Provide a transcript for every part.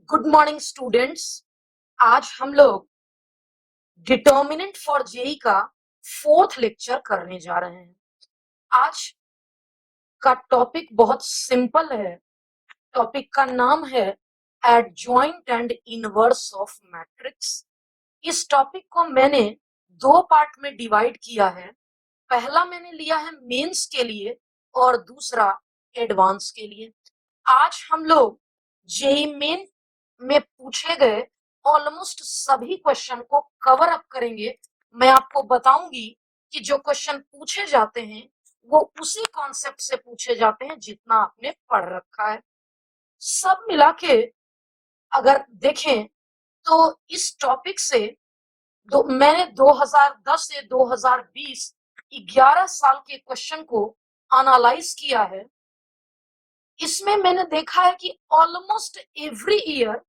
Good morning students. आज हम लोग डिटर्मिनेंट फॉर जेई का फोर्थ लेक्चर करने जा रहे हैं। आज का टॉपिक बहुत सिंपल है। टॉपिक का नाम है adjoint and inverse of matrix. इस टॉपिक को मैंने दो पार्ट में डिवाइड किया है। पहला मैंने लिया है मेंस के लिए और दूसरा एडवांस के लिए। आज हम लोग जेई मेन में पूछे गए ऑलमोस्ट सभी क्वेश्चन को कवर अप करेंगे। मैं आपको बताऊंगी कि जो क्वेश्चन पूछे जाते हैं वो उसी कॉन्सेप्ट से पूछे जाते हैं जितना आपने पढ़ रखा है। सब मिला के अगर देखें तो इस टॉपिक से मैंने 2010 से 2020 11 साल के क्वेश्चन को एनालाइज किया है। इसमें मैंने देखा है कि ऑलमोस्ट एवरी ईयर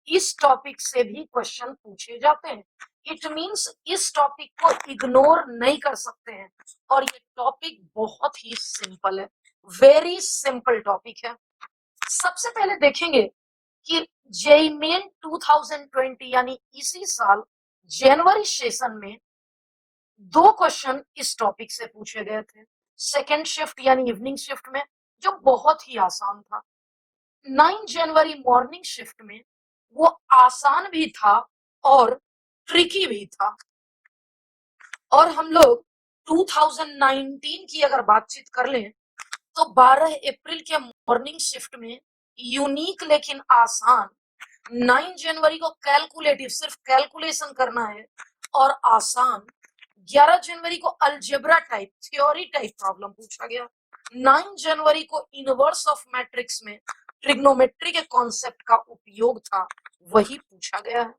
इस टॉपिक से भी क्वेश्चन पूछे जाते हैं। इट मींस इस टॉपिक को इग्नोर नहीं कर सकते हैं और ये टॉपिक बहुत ही सिंपल है, वेरी सिंपल टॉपिक है। सबसे पहले देखेंगे कि जेईई मेन 2020 यानी इसी साल जनवरी सेशन में दो क्वेश्चन इस टॉपिक से पूछे गए थे। सेकेंड शिफ्ट यानी इवनिंग शिफ्ट में, जो बहुत ही आसान था। 9 जनवरी मॉर्निंग शिफ्ट में वो आसान भी था और ट्रिकी भी था। और हम लोग 2019 की अगर बातचीत कर लें तो 12 अप्रैल के मॉर्निंग शिफ्ट में यूनिक लेकिन आसान, 9 जनवरी को कैलकुलेटिव सिर्फ कैलकुलेशन करना है और आसान, 11 जनवरी को algebra type theory type problem पूछा गया, 9 जनवरी को इनवर्स ऑफ मैट्रिक्स में ट्रिग्नोमेट्री के कॉन्सेप्ट का उपयोग था, वही पूछा गया है।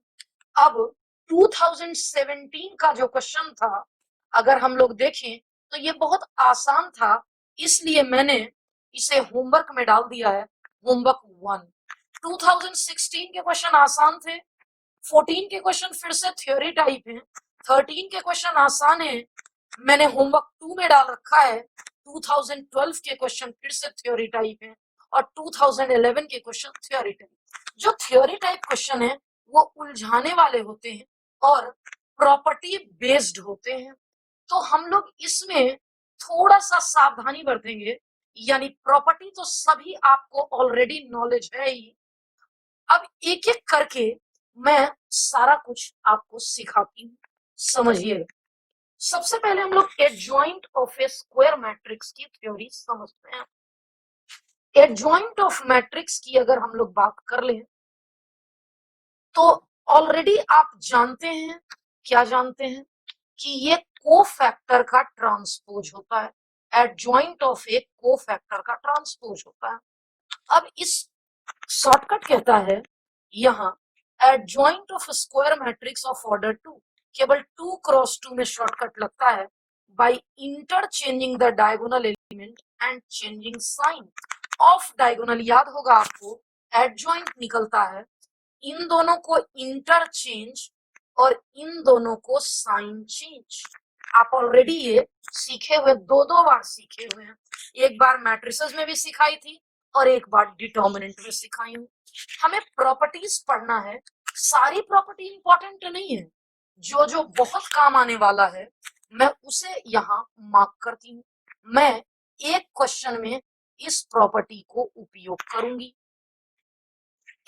अब 2017 का जो क्वेश्चन था अगर हम लोग देखें तो ये बहुत आसान था, इसलिए मैंने इसे होमवर्क में डाल दिया है, होमवर्क 1। 2016 के क्वेश्चन आसान थे, 14 के क्वेश्चन फिर से थ्योरी टाइप हैं, 13 के क्वेश्चन आसान है, मैंने होमवर्क 2 में डाल रखा है। 2012 के क्वेश्चन फिर से थ्योरी टाइप है और 2011 के क्वेश्चन थ्योरी टाइप। जो थ्योरी टाइप क्वेश्चन है वो उलझाने वाले होते हैं और प्रॉपर्टी बेस्ड होते हैं, तो हम लोग इसमें थोड़ा सा सावधानी बरतेंगे। यानी प्रॉपर्टी तो सभी आपको ऑलरेडी नॉलेज है ही। अब एक एक करके मैं सारा कुछ आपको सिखाती हूँ, समझिएगा। सबसे पहले हम लोग adjoint of A square matrix की थ्योरी समझते हैं। एडजॉइंट ऑफ मैट्रिक्स की अगर हम लोग बात कर लें तो ऑलरेडी आप जानते हैं, क्या जानते हैं कि ये कोफैक्टर का ट्रांसपोज होता है। एडजॉइंट ऑफ ए कोफैक्टर का ट्रांसपोज होता है। अब इस शॉर्टकट कहता है यहाँ adjoint of square matrix of order 2, केवल 2 क्रॉस 2 में शॉर्टकट लगता है by interchanging the diagonal element and changing sign of diagonal. याद होगा आपको, एडजॉइंट निकलता है इन दोनों को इंटरचेंज और इन दोनों को साइन चेंज। आप ऑलरेडी ये सीखे हुए, दो बार सीखे हुए हैं। एक बार मैट्रिसेस में भी सिखाई थी और एक बार डिटर्मिनेंट में सिखाई हूँ। हमें प्रॉपर्टीज पढ़ना है, सारी प्रॉपर्टी इंपॉर्टेंट नहीं है, जो जो बहुत काम आने वाला है मैं उसे यहाँ मार्क करती हूँ। मैं एक क्वेश्चन में इस प्रॉपर्टी को उपयोग करूंगी।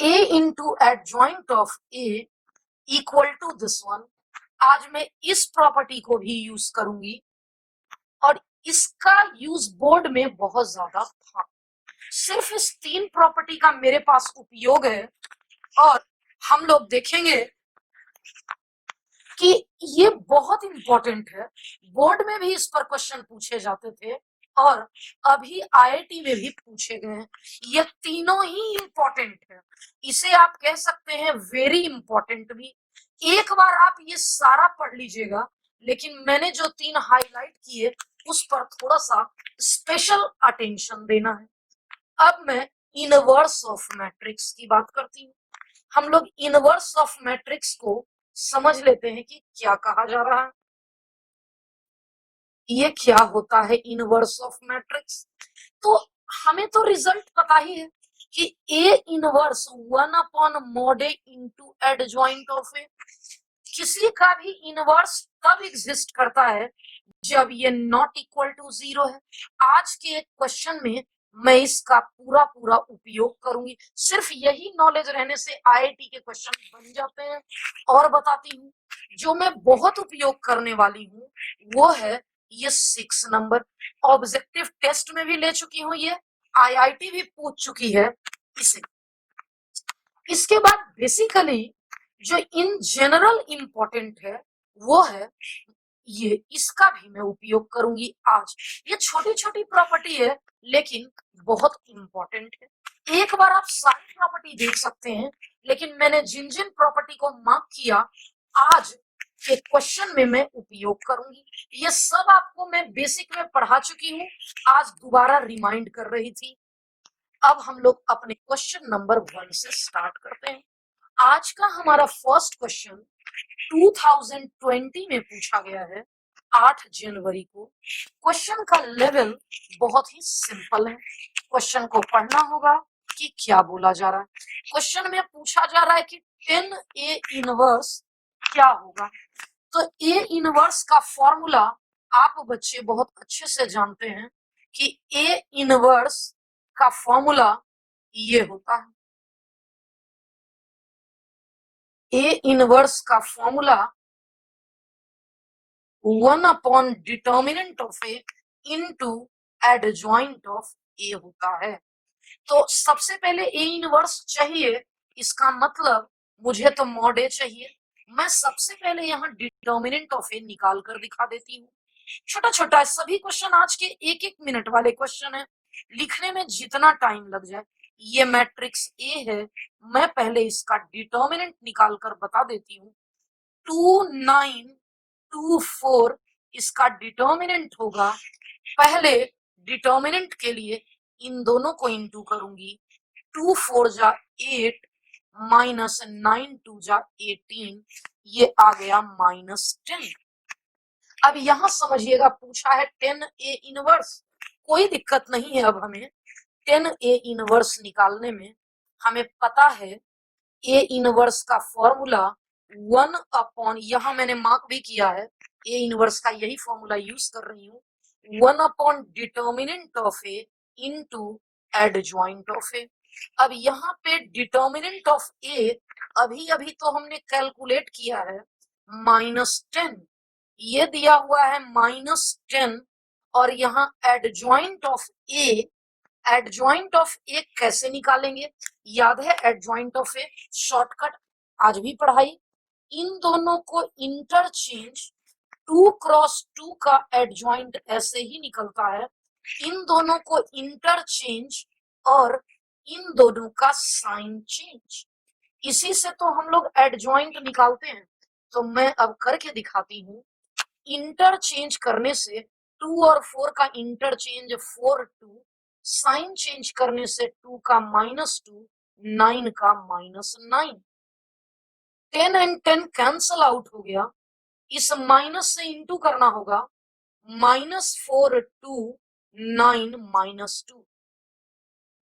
A into adjoint of A equal to this one. आज मैं इस प्रॉपर्टी को भी यूज करूंगी और इसका यूज बोर्ड में बहुत ज्यादा था। सिर्फ इस 3 प्रॉपर्टी का मेरे पास उपयोग है और हम लोग देखेंगे कि ये बहुत इंपॉर्टेंट है। बोर्ड में भी इस पर क्वेश्चन पूछे जाते थे और अभी आईआईटी में भी पूछे गए हैं। ये तीनों ही इंपॉर्टेंट है, इसे आप कह सकते हैं वेरी इंपॉर्टेंट भी। एक बार आप ये सारा पढ़ लीजिएगा, लेकिन मैंने जो 3 हाईलाइट किए उस पर थोड़ा सा स्पेशल अटेंशन देना है। अब मैं इनवर्स ऑफ मैट्रिक्स की बात करती हूँ। हम लोग इनवर्स ऑफ मैट्रिक्स को समझ लेते हैं कि क्या कहा जा रहा है। ये क्या होता है इनवर्स ऑफ मैट्रिक्स? तो हमें तो रिजल्ट पता ही है कि A inverse 1/mod A into adjoint of A, किसी का भी इनवर्स तब एग्जिस्ट करता है जब ये नॉट इक्वल टू 0 है। आज के एक क्वेश्चन में मैं इसका पूरा पूरा उपयोग करूंगी। सिर्फ यही नॉलेज रहने से आईआईटी के क्वेश्चन बन जाते हैं। और बताती हूँ, जो मैं बहुत उपयोग करने वाली हूँ वो है ये 6 नंबर। ऑब्जेक्टिव टेस्ट में भी ले चुकी हूँ, ये आईआईटी भी पूछ चुकी है इसे। इसके बाद बेसिकली जो इन जनरल इंपॉर्टेंट है वो है ये, इसका भी मैं उपयोग करूंगी आज। ये छोटी छोटी प्रॉपर्टी है लेकिन बहुत इंपॉर्टेंट है। एक बार आप सारी प्रॉपर्टी देख सकते हैं, लेकिन मैंने जिन जिन प्रॉपर्टी को मार्क किया आज के क्वेश्चन में मैं उपयोग करूंगी। ये सब आपको मैं बेसिक में पढ़ा चुकी हूँ, आज दोबारा रिमाइंड कर रही थी। अब हम लोग अपने क्वेश्चन नंबर 1 से स्टार्ट करते हैं। आज का हमारा फर्स्ट क्वेश्चन 2020 में पूछा गया है, 8 जनवरी को। क्वेश्चन का लेवल बहुत ही सिंपल है। क्वेश्चन को पढ़ना होगा कि क्या बोला जा रहा है। क्वेश्चन में पूछा जा रहा है कि 10A इनवर्स क्या होगा। तो ए इनवर्स का फॉर्मूला आप बच्चे बहुत अच्छे से जानते हैं कि ए इनवर्स का फॉर्मूला ये होता है। ए इनवर्स का फॉर्मूला 1/डिटर्मिनेंट of A into adjoint of A होता है। तो सबसे पहले ए इनवर्स चाहिए, इसका मतलब मुझे तो मॉड ए चाहिए। मैं सबसे पहले यहाँ डिटर्मिनेंट ऑफ ए निकाल कर दिखा देती हूँ। छोटा छोटा सभी क्वेश्चन आज के 1-1 मिनट वाले क्वेश्चन है, लिखने में जितना टाइम लग जाए। ये मैट्रिक्स ए है, मैं पहले इसका डिटर्मिनेंट निकाल कर बता देती हूँ। 2924 इसका डिटर्मिनेंट होगा। पहले डिटर्मिनेंट के लिए इन दोनों को इंटू करूंगी। 2 4 जा 8 माइनस 9 2 जा 18, ये आ गया -10। अब यहां समझिएगा पूछा है 10A इनवर्स, कोई दिक्कत नहीं है। अब हमें 10A इनवर्स निकालने में हमें पता है ए इनवर्स का फॉर्मूला 1/, यहां मैंने मार्क भी किया है, ए इनवर्स का यही फॉर्मूला यूज कर रही हूँ, 1/डिटर्मिनेंट of A into adjoint of A. अब यहाँ पे डिटर्मिनेंट ऑफ ए अभी अभी तो हमने कैलकुलेट किया है -10, ये दिया हुआ है -10। और यहाँ adjoint of A, adjoint of A कैसे निकालेंगे, याद है एडजॉइंट ऑफ ए शॉर्टकट आज भी पढ़ाई। इन दोनों को इंटरचेंज, 2x2 का एडजॉइंट ऐसे ही निकलता है। इन दोनों को इंटरचेंज और इन दोनों का साइन चेंज, इसी से तो हम लोग एडजॉइंट निकालते हैं। तो मैं अब करके दिखाती हूँ। इंटरचेंज करने से 2 और 4 का इंटरचेंज 4 2, साइन चेंज करने से 2 का -2, 9 का -9, 10 एंड 10 कैंसल आउट हो गया। इस माइनस से इंटू करना होगा, -4 2 9 -2।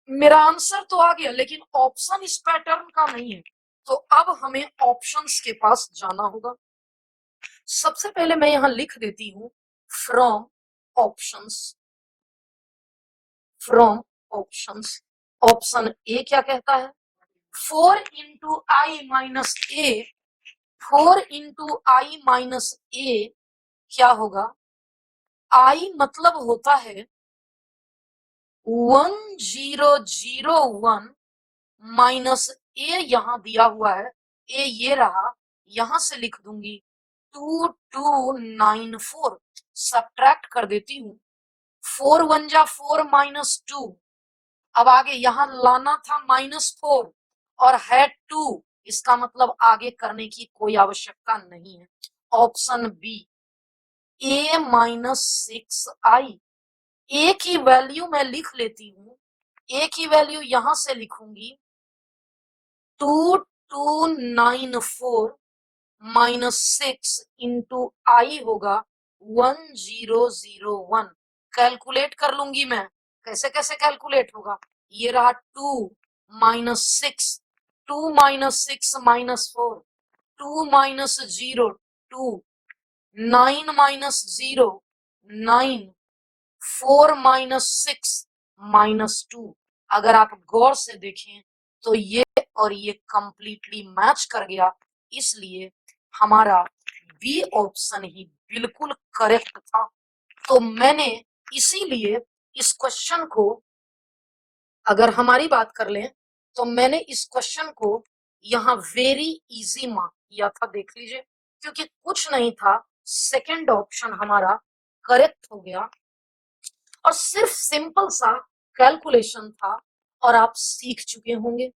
मेरा आंसर तो आ गया, लेकिन ऑप्शन इस पैटर्न का नहीं है। तो अब हमें ऑप्शंस के पास जाना होगा। सबसे पहले मैं यहां लिख देती हूं from options, from options. Option A क्या कहता है, 4 इंटू आई माइनस ए, 4 इंटू आई माइनस ए क्या होगा, आई मतलब होता है 1001 माइनस ए, यहां दिया हुआ है ए, ये रहा, यहां से लिख दूंगी 2294, सब्ट्रैक्ट कर देती हूँ। 4 1 जा 4 -2, अब आगे यहां लाना था -4 और है 2, इसका मतलब आगे करने की कोई आवश्यकता नहीं है। ऑप्शन बी a -6i, ए की वैल्यू मैं लिख लेती हूँ। ए की वैल्यू यहां से लिखूंगी 2294 -6 इंटू आई होगा 1001। कैलकुलेट कर लूंगी मैं, कैसे कैसे कैलकुलेट होगा, ये रहा 2 minus 6, 2 minus 6 minus 4, 2 minus 0 2, 9 minus 0 9, 4 minus 6 minus 2। अगर आप गौर से देखें तो ये और ये कंप्लीटली मैच कर गया, इसलिए हमारा बी ऑप्शन ही बिल्कुल करेक्ट था। तो मैंने इसीलिए इस क्वेश्चन को, अगर हमारी बात कर लें तो मैंने इस क्वेश्चन को यहाँ वेरी इजी मार्क किया था, देख लीजिए, क्योंकि कुछ नहीं था, सेकंड ऑप्शन हमारा करेक्ट हो गया और सिर्फ सिंपल सा कैलकुलेशन था और आप सीख चुके होंगे।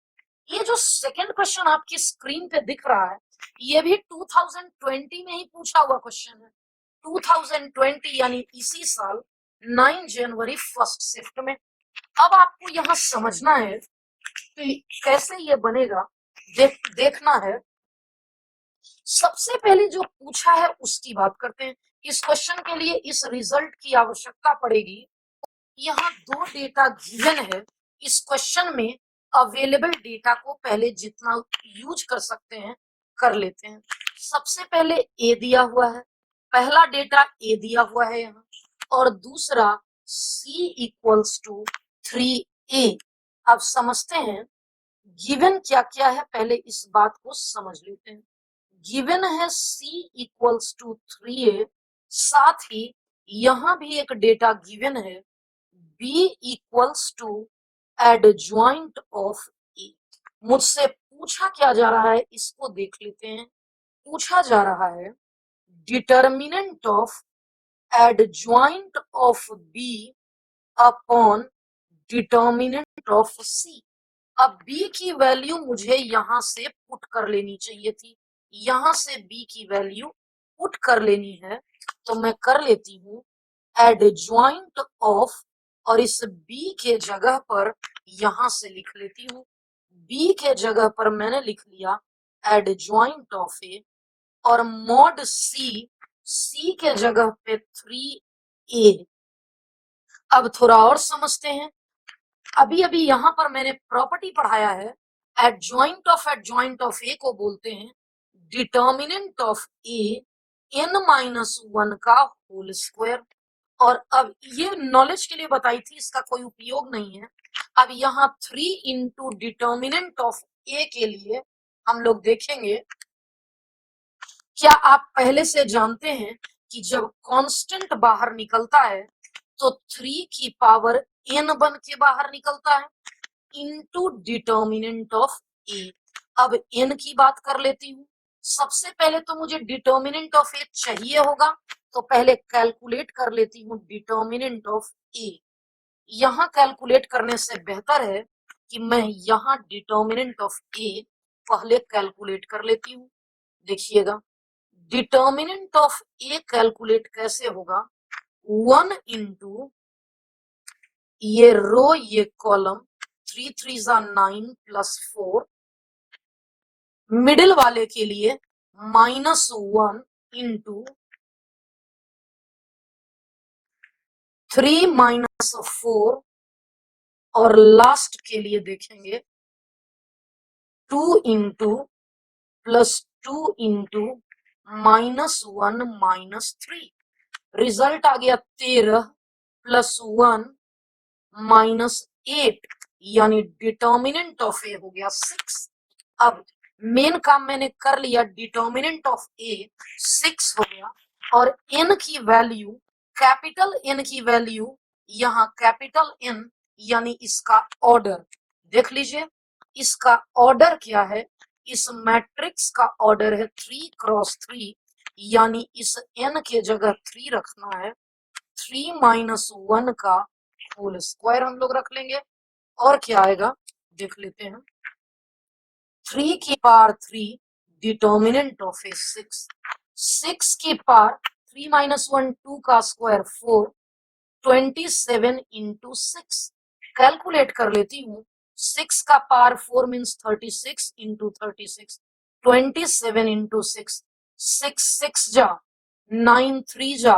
ये जो सेकंड क्वेश्चन आपकी स्क्रीन पे दिख रहा है, ये भी 2020 में ही पूछा हुआ क्वेश्चन है। 2020 यानी इसी साल 9 जनवरी फर्स्ट शिफ्ट में। अब आपको यहाँ समझना है कि कैसे ये बनेगा, देखना है। सबसे पहले जो पूछा है उसकी बात करते हैं। इस क्वेश्चन के लिए इस रिजल्ट की आवश्यकता पड़ेगी। यहाँ दो डेटा गिवन है, इस क्वेश्चन में अवेलेबल डेटा को पहले जितना यूज कर सकते हैं कर लेते हैं। सबसे पहले ए दिया हुआ है, पहला डेटा ए दिया हुआ है यहाँ, और दूसरा सी इक्वल्स टू 3a। अब समझते हैं गिवन क्या क्या है, पहले इस बात को समझ लेते हैं। गिवन है c इक्वल्स टू 3a, साथ ही यहां भी एक डेटा गिवन है b equals to adjoint of A. मुझसे पूछा क्या जा रहा है इसको देख लेते हैं। पूछा जा रहा है determinant of adjoint of b upon determinant of c। अब b की वैल्यू मुझे यहां से पुट कर लेनी चाहिए थी, यहां से b की वैल्यू पुट कर लेनी है, तो मैं कर लेती हूँ एडजॉइंट ऑफ, और इस b के जगह पर यहां से लिख लेती हूँ, b के जगह पर मैंने लिख लिया एडजॉइंट ऑफ ए, और मॉड c के जगह पे 3a। अब थोड़ा और समझते हैं। अभी अभी यहाँ पर मैंने प्रॉपर्टी पढ़ाया है, एडजॉइंट ऑफ ए को बोलते हैं डिटर्मिनेंट ऑफ ए n-1 का होल स्क्वायर। और अब ये नॉलेज के लिए बताई थी, इसका कोई उपयोग नहीं है। अब यहाँ 3 इंटू डिटर्मिनेंट ऑफ ए के लिए हम लोग देखेंगे, क्या आप पहले से जानते हैं कि जब कांस्टेंट बाहर निकलता है तो 3 की पावर n बन के बाहर निकलता है इनटू डिटर्मिनेंट ऑफ ए। अब n की बात कर लेती हूँ। सबसे पहले तो मुझे डिटर्मिनेंट ऑफ ए चाहिए होगा, तो पहले कैलकुलेट कर लेती हूँ डिटर्मिनेंट ऑफ ए। यहाँ कैलकुलेट करने से बेहतर है कि मैं यहाँ डिटर्मिनेंट ऑफ ए पहले कैलकुलेट कर लेती हूँ। देखिएगा डिटर्मिनेंट ऑफ ए कैलकुलेट कैसे होगा, 1 इंटू ये रो ये कॉलम, 3 3 9 प्लस 4, मिडिल वाले के लिए -1 इंटू 3 माइनस 4, और लास्ट के लिए देखेंगे 2 इंटू प्लस 2 इंटू -1 -3। रिजल्ट आ गया 13 प्लस 1 -8, यानी डिटर्मिनेंट ऑफ ए हो गया 6। अब मेन काम मैंने कर लिया, डिटर्मिनेंट ऑफ ए 6 हो गया, और n की वैल्यू, कैपिटल n की वैल्यू यहाँ कैपिटल n, यानी इसका ऑर्डर देख लीजिए। इसका ऑर्डर क्या है, इस मैट्रिक्स का ऑर्डर है 3 क्रॉस 3, यानी इस n के जगह 3 रखना है, 3 -1 का होल स्क्वायर हम लोग रख लेंगे, और क्या आएगा देख लेते हैं। 3 की पावर 3 डिटर्मिनेंट ऑफ ए 6, 6 की पावर 3 -1 2 का स्क्वायर 4, 27 इंटू 6। कैलकुलेट कर लेती हूँ, 6 का पावर 4 मीन्स 36 इंटू 36, 27 इंटू 6, 6 6 जा 9 3 जा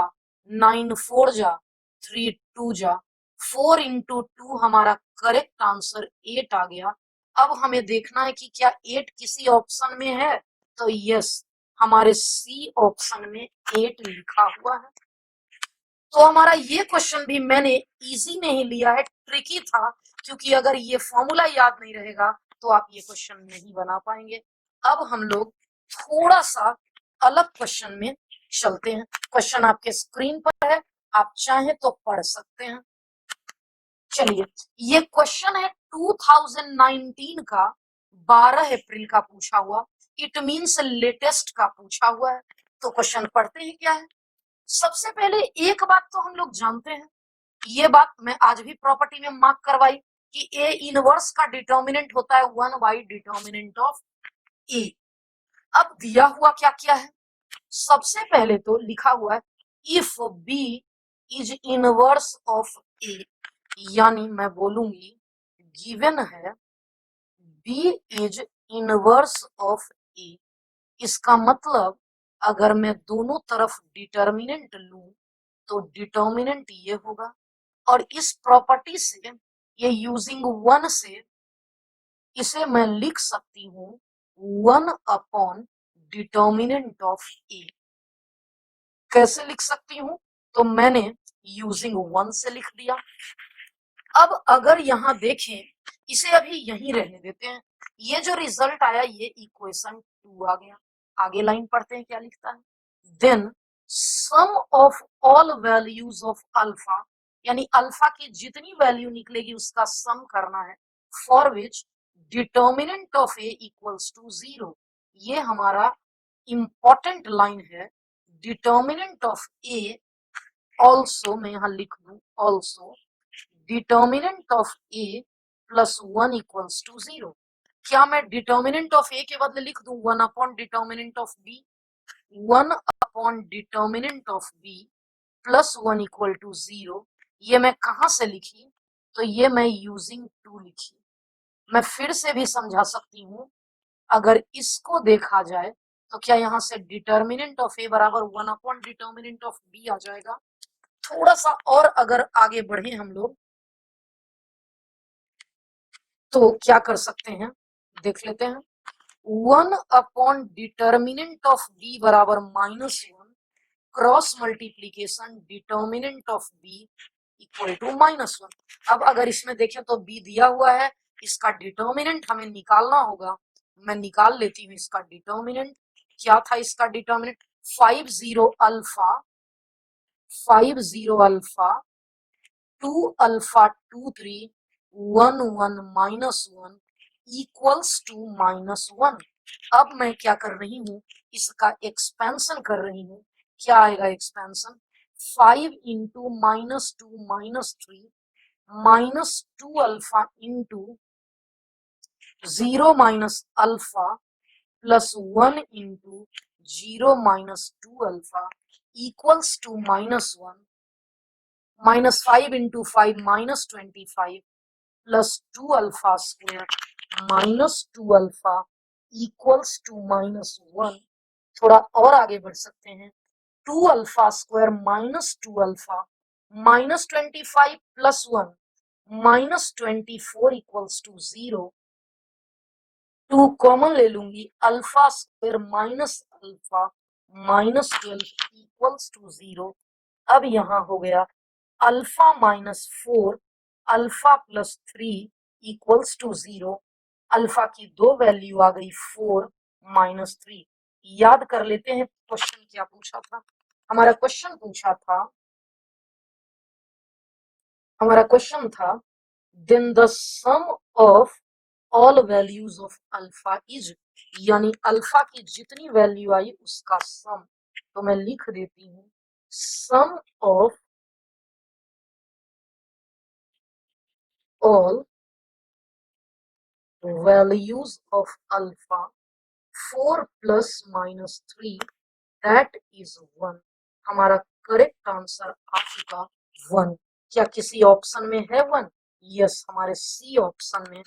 9 4 जा 3 2 जा 4 इंटू 2, हमारा करेक्ट आंसर 8 आ गया। अब हमें देखना है कि क्या 8 किसी ऑप्शन में है, तो यस, हमारे सी ऑप्शन में 8 लिखा हुआ है। तो हमारा ये क्वेश्चन भी मैंने इजी नहीं लिया है, ट्रिकी था, क्योंकि अगर ये फॉर्मूला याद नहीं रहेगा तो आप ये क्वेश्चन नहीं बना पाएंगे। अब हम लोग थोड़ा सा अलग क्वेश्चन में चलते हैं। क्वेश्चन आपके स्क्रीन पर है, आप चाहें तो पढ़ सकते हैं। चलिए, ये क्वेश्चन है 2019 का, 12 अप्रैल का पूछा हुआ। इट मींस लेटेस्ट का पूछा हुआ है। तो क्वेश्चन पढ़ते हैं क्या है। सबसे पहले एक बात तो हम लोग जानते हैं, ये बात मैं आज भी प्रॉपर्टी में मार्क करवाई कि ए इनवर्स का डिटर्मिनेंट होता है 1 बाई डिटर्मिनेंट ऑफ ए। अब दिया हुआ क्या क्या है, सबसे पहले तो लिखा हुआ है if B is inverse of A, यानी मैं बोलूंगी गिवन है B is inverse of A. इसका मतलब अगर मैं दोनों तरफ डिटर्मिनेंट लूं तो डिटर्मिनेंट ये होगा, और इस प्रॉपर्टी से, ये यूजिंग 1 से, इसे मैं लिख सकती हूँ 1 अपॉन डिटर्मिनेंट ऑफ ए। कैसे लिख सकती हूँ, तो मैंने यूजिंग 1 से लिख दिया। अब अगर यहाँ देखें, इसे अभी यहीं रहने देते हैं, ये जो रिजल्ट आया ये इक्वेशन 2 आ गया। आगे लाइन पढ़ते हैं क्या लिखता है, then sum of all values of alpha, यानी अल्फा की जितनी वैल्यू निकलेगी उसका सम करना है, for which determinant of A equals to 0। ये हमारा इंपॉर्टेंट लाइन है, डिटर्मिनेंट ऑफ ए ऑल्सो, मैं यहाँ लिख दूं also determinant of A plus 1 equals to 0। क्या मैं डिटर्मिनेंट ऑफ ए के बदले लिख दूं 1 upon determinant of B, 1 upon determinant of B plus 1 equal to 0। ये मैं कहां से लिखी, तो ये मैं यूजिंग 2 लिखी। मैं फिर से भी समझा सकती हूँ, अगर इसको देखा जाए तो क्या यहाँ से डिटर्मिनेंट ऑफ ए बराबर 1 अपॉन डिटर्मिनेंट ऑफ बी आ जाएगा। थोड़ा सा और अगर आगे बढ़े हम लोग तो क्या कर सकते हैं, देख लेते हैं। 1 अपॉन डिटर्मिनेंट ऑफ बी बराबर -1 cross multiplication determinant of B equal to -1। अब अगर इसमें देखें तो बी दिया हुआ है, इसका डिटर्मिनेंट हमें निकालना होगा। मैं निकाल लेती हूँ इसका डिटर्मिनेंट। क्या था इसका determinant, 50 alpha, 50 alpha, 2 alpha 2 3 1 1 -1 equals to -1। अब मैं क्या कर रही हूँ, इसका एक्सपेंशन कर रही हूँ। क्या आएगा expansion, 5 into -2 -3 -2 alpha into 0 minus alpha plus 1 into 0 -2 alpha equals to -1, -5 into 5 -25 plus 2 alpha square -2 alpha equals to -1। थोड़ा और आगे बढ़ सकते हैं, 2 alpha square -2 alpha -25 plus 1 -24 equals to 0। 2 common ले लूंगी, alpha square minus alpha -12 equals to 0। अब यहाँ हो गया alpha -4 alpha plus 3 equals to 0। Alpha की दो वैल्यू आ गई 4 -3। याद कर लेते हैं क्वेश्चन क्या पूछा था। हमारा क्वेश्चन पूछा था, हमारा क्वेश्चन था then the sum of all values of alpha is, यानी अल्फा की जितनी वैल्यू आई उसका सम। तो मैं लिख देती हूँ sum of all values of alpha 4 plus -3 that is 1। हमारा करेक्ट आंसर आ चुका 1। क्या किसी ऑप्शन में है 1, यस, हमारे सी ऑप्शन में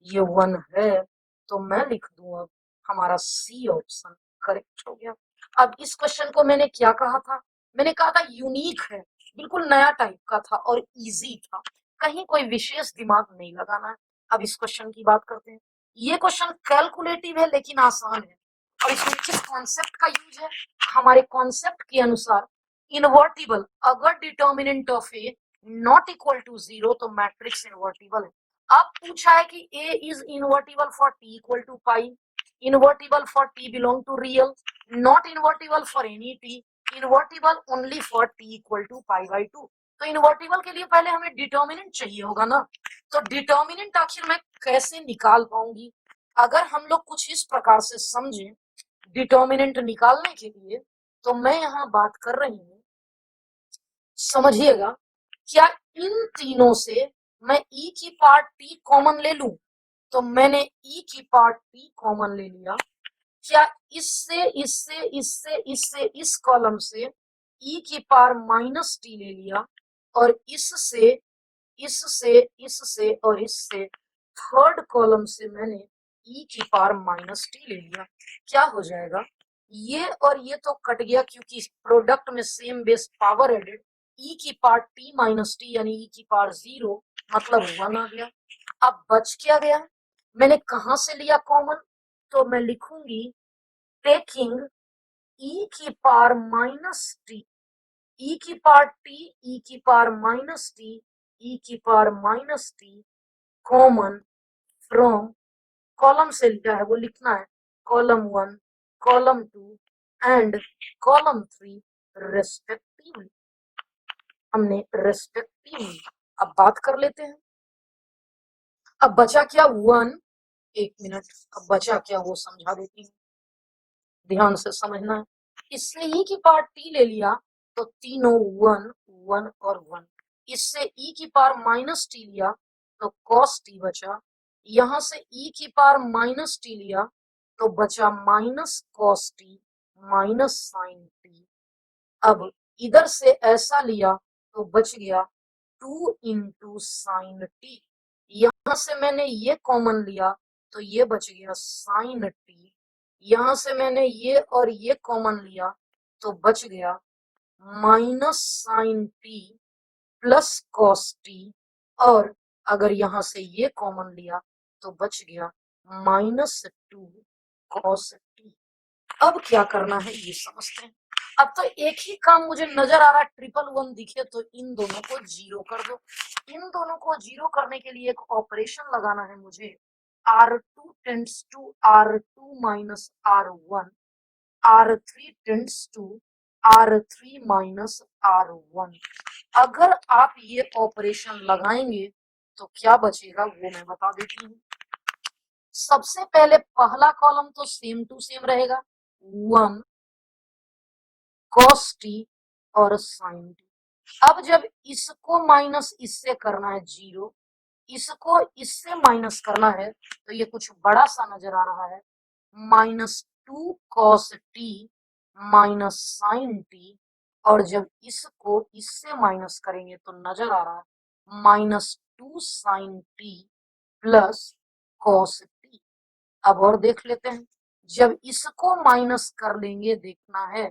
ये 1 है। तो मैं लिख दूं अब हमारा सी ऑप्शन करेक्ट हो गया। अब इस क्वेश्चन को मैंने क्या कहा था, मैंने कहा था यूनिक है, बिल्कुल नया टाइप का था और इजी था, कहीं कोई विशेष दिमाग नहीं लगाना है। अब इस क्वेश्चन की बात करते हैं। ये क्वेश्चन कैलकुलेटिव है लेकिन आसान है। और इसमें किस कॉन्सेप्ट का यूज है? हमारे कॉन्सेप्ट के अनुसार इनवर्टिबल, अगर determinant of A not equal to 0 तो मैट्रिक्स इनवर्टिबल है। अब पूछा है कि A is invertible for t equal to pi, invertible for t belong to real, not invertible for any t, invertible only for t equal to pi by 2। तो invertible के लिए पहले हमें डिटर्मिनेंट चाहिए होगा ना। तो डिटर्मिनेंट आखिर मैं कैसे निकाल पाऊंगी? अगर हम लोग कुछ इस प्रकार से समझे डिटर्मिनेंट निकालने के लिए, तो मैं यहाँ बात कर रही हूँ, समझिएगा, क्या इन तीनों से मैं e की पार्ट t कॉमन ले लूं? तो मैंने e की पार्ट t कॉमन ले लिया। क्या इससे इससे इससे इससे इस कॉलम से e की पावर माइनस टी ले लिया, और इससे इससे इससे और इससे थर्ड कॉलम से मैंने e की पावर माइनस टी ले लिया। क्या हो जाएगा? ये और ये तो कट गया क्योंकि प्रोडक्ट में same base power added, e की पावर टी माइनस टी यानी e की पावर 0 मतलब 1 आ गया। अब बच क्या गया? मैंने कहां से लिया कॉमन? तो मैं लिखूंगी टेकिंग e की पावर माइनस टी, e की पावर टी, e की पावर माइनस टी, e की power minus T common from, column से लिया है वो लिखना है, column 1, column 2 and column 3 respectively. हमने रेस्पेक्टिवली। अब बात कर लेते हैं। अब बचा क्या? 1, एक मिनट, अब बचा क्या वो समझा देती हूँ, ध्यान से समझना है। इससे ई की पावर टी ले लिया तो तीनों 1 1 और 1। इससे ई की पावर माइनस टी लिया तो कॉस टी बचा। यहां से ई की पावर माइनस टी लिया तो बचा minus cos T minus sine T. अब इधर से ऐसा लिया तो बच गया 2 इंटू साइन टी। यहां से मैंने ये कॉमन लिया तो ये बच गया साइन टी। यहां से मैंने ये और ये कॉमन लिया तो बच गया minus sine T plus cos T. और अगर यहां से ये कॉमन लिया तो बच गया -2 कॉस टी। अब क्या करना है ये समझते हैं। अब तो एक ही काम मुझे नजर आ रहा है, ट्रिपल वन दिखे तो इन दोनों को जीरो कर दो। इन दोनों को जीरो करने के लिए एक ऑपरेशन लगाना है मुझे, R2 tends to R2 minus R1, R3 tends to R3 minus R1। अगर आप ये ऑपरेशन लगाएंगे तो क्या बचेगा वो मैं बता देती हूँ। सबसे पहले पहला कॉलम तो सेम टू सेम रहेगा, 1 कॉस टी और साइन टी। अब जब इसको माइनस इससे करना है 0, इसको इससे माइनस करना है तो ये कुछ बड़ा सा नजर आ रहा है, -2 cos T minus sine T. और जब इसको इससे माइनस करेंगे तो नजर आ रहा है -2 sine T plus cos T. अब और देख लेते हैं, जब इसको माइनस कर लेंगे, देखना है,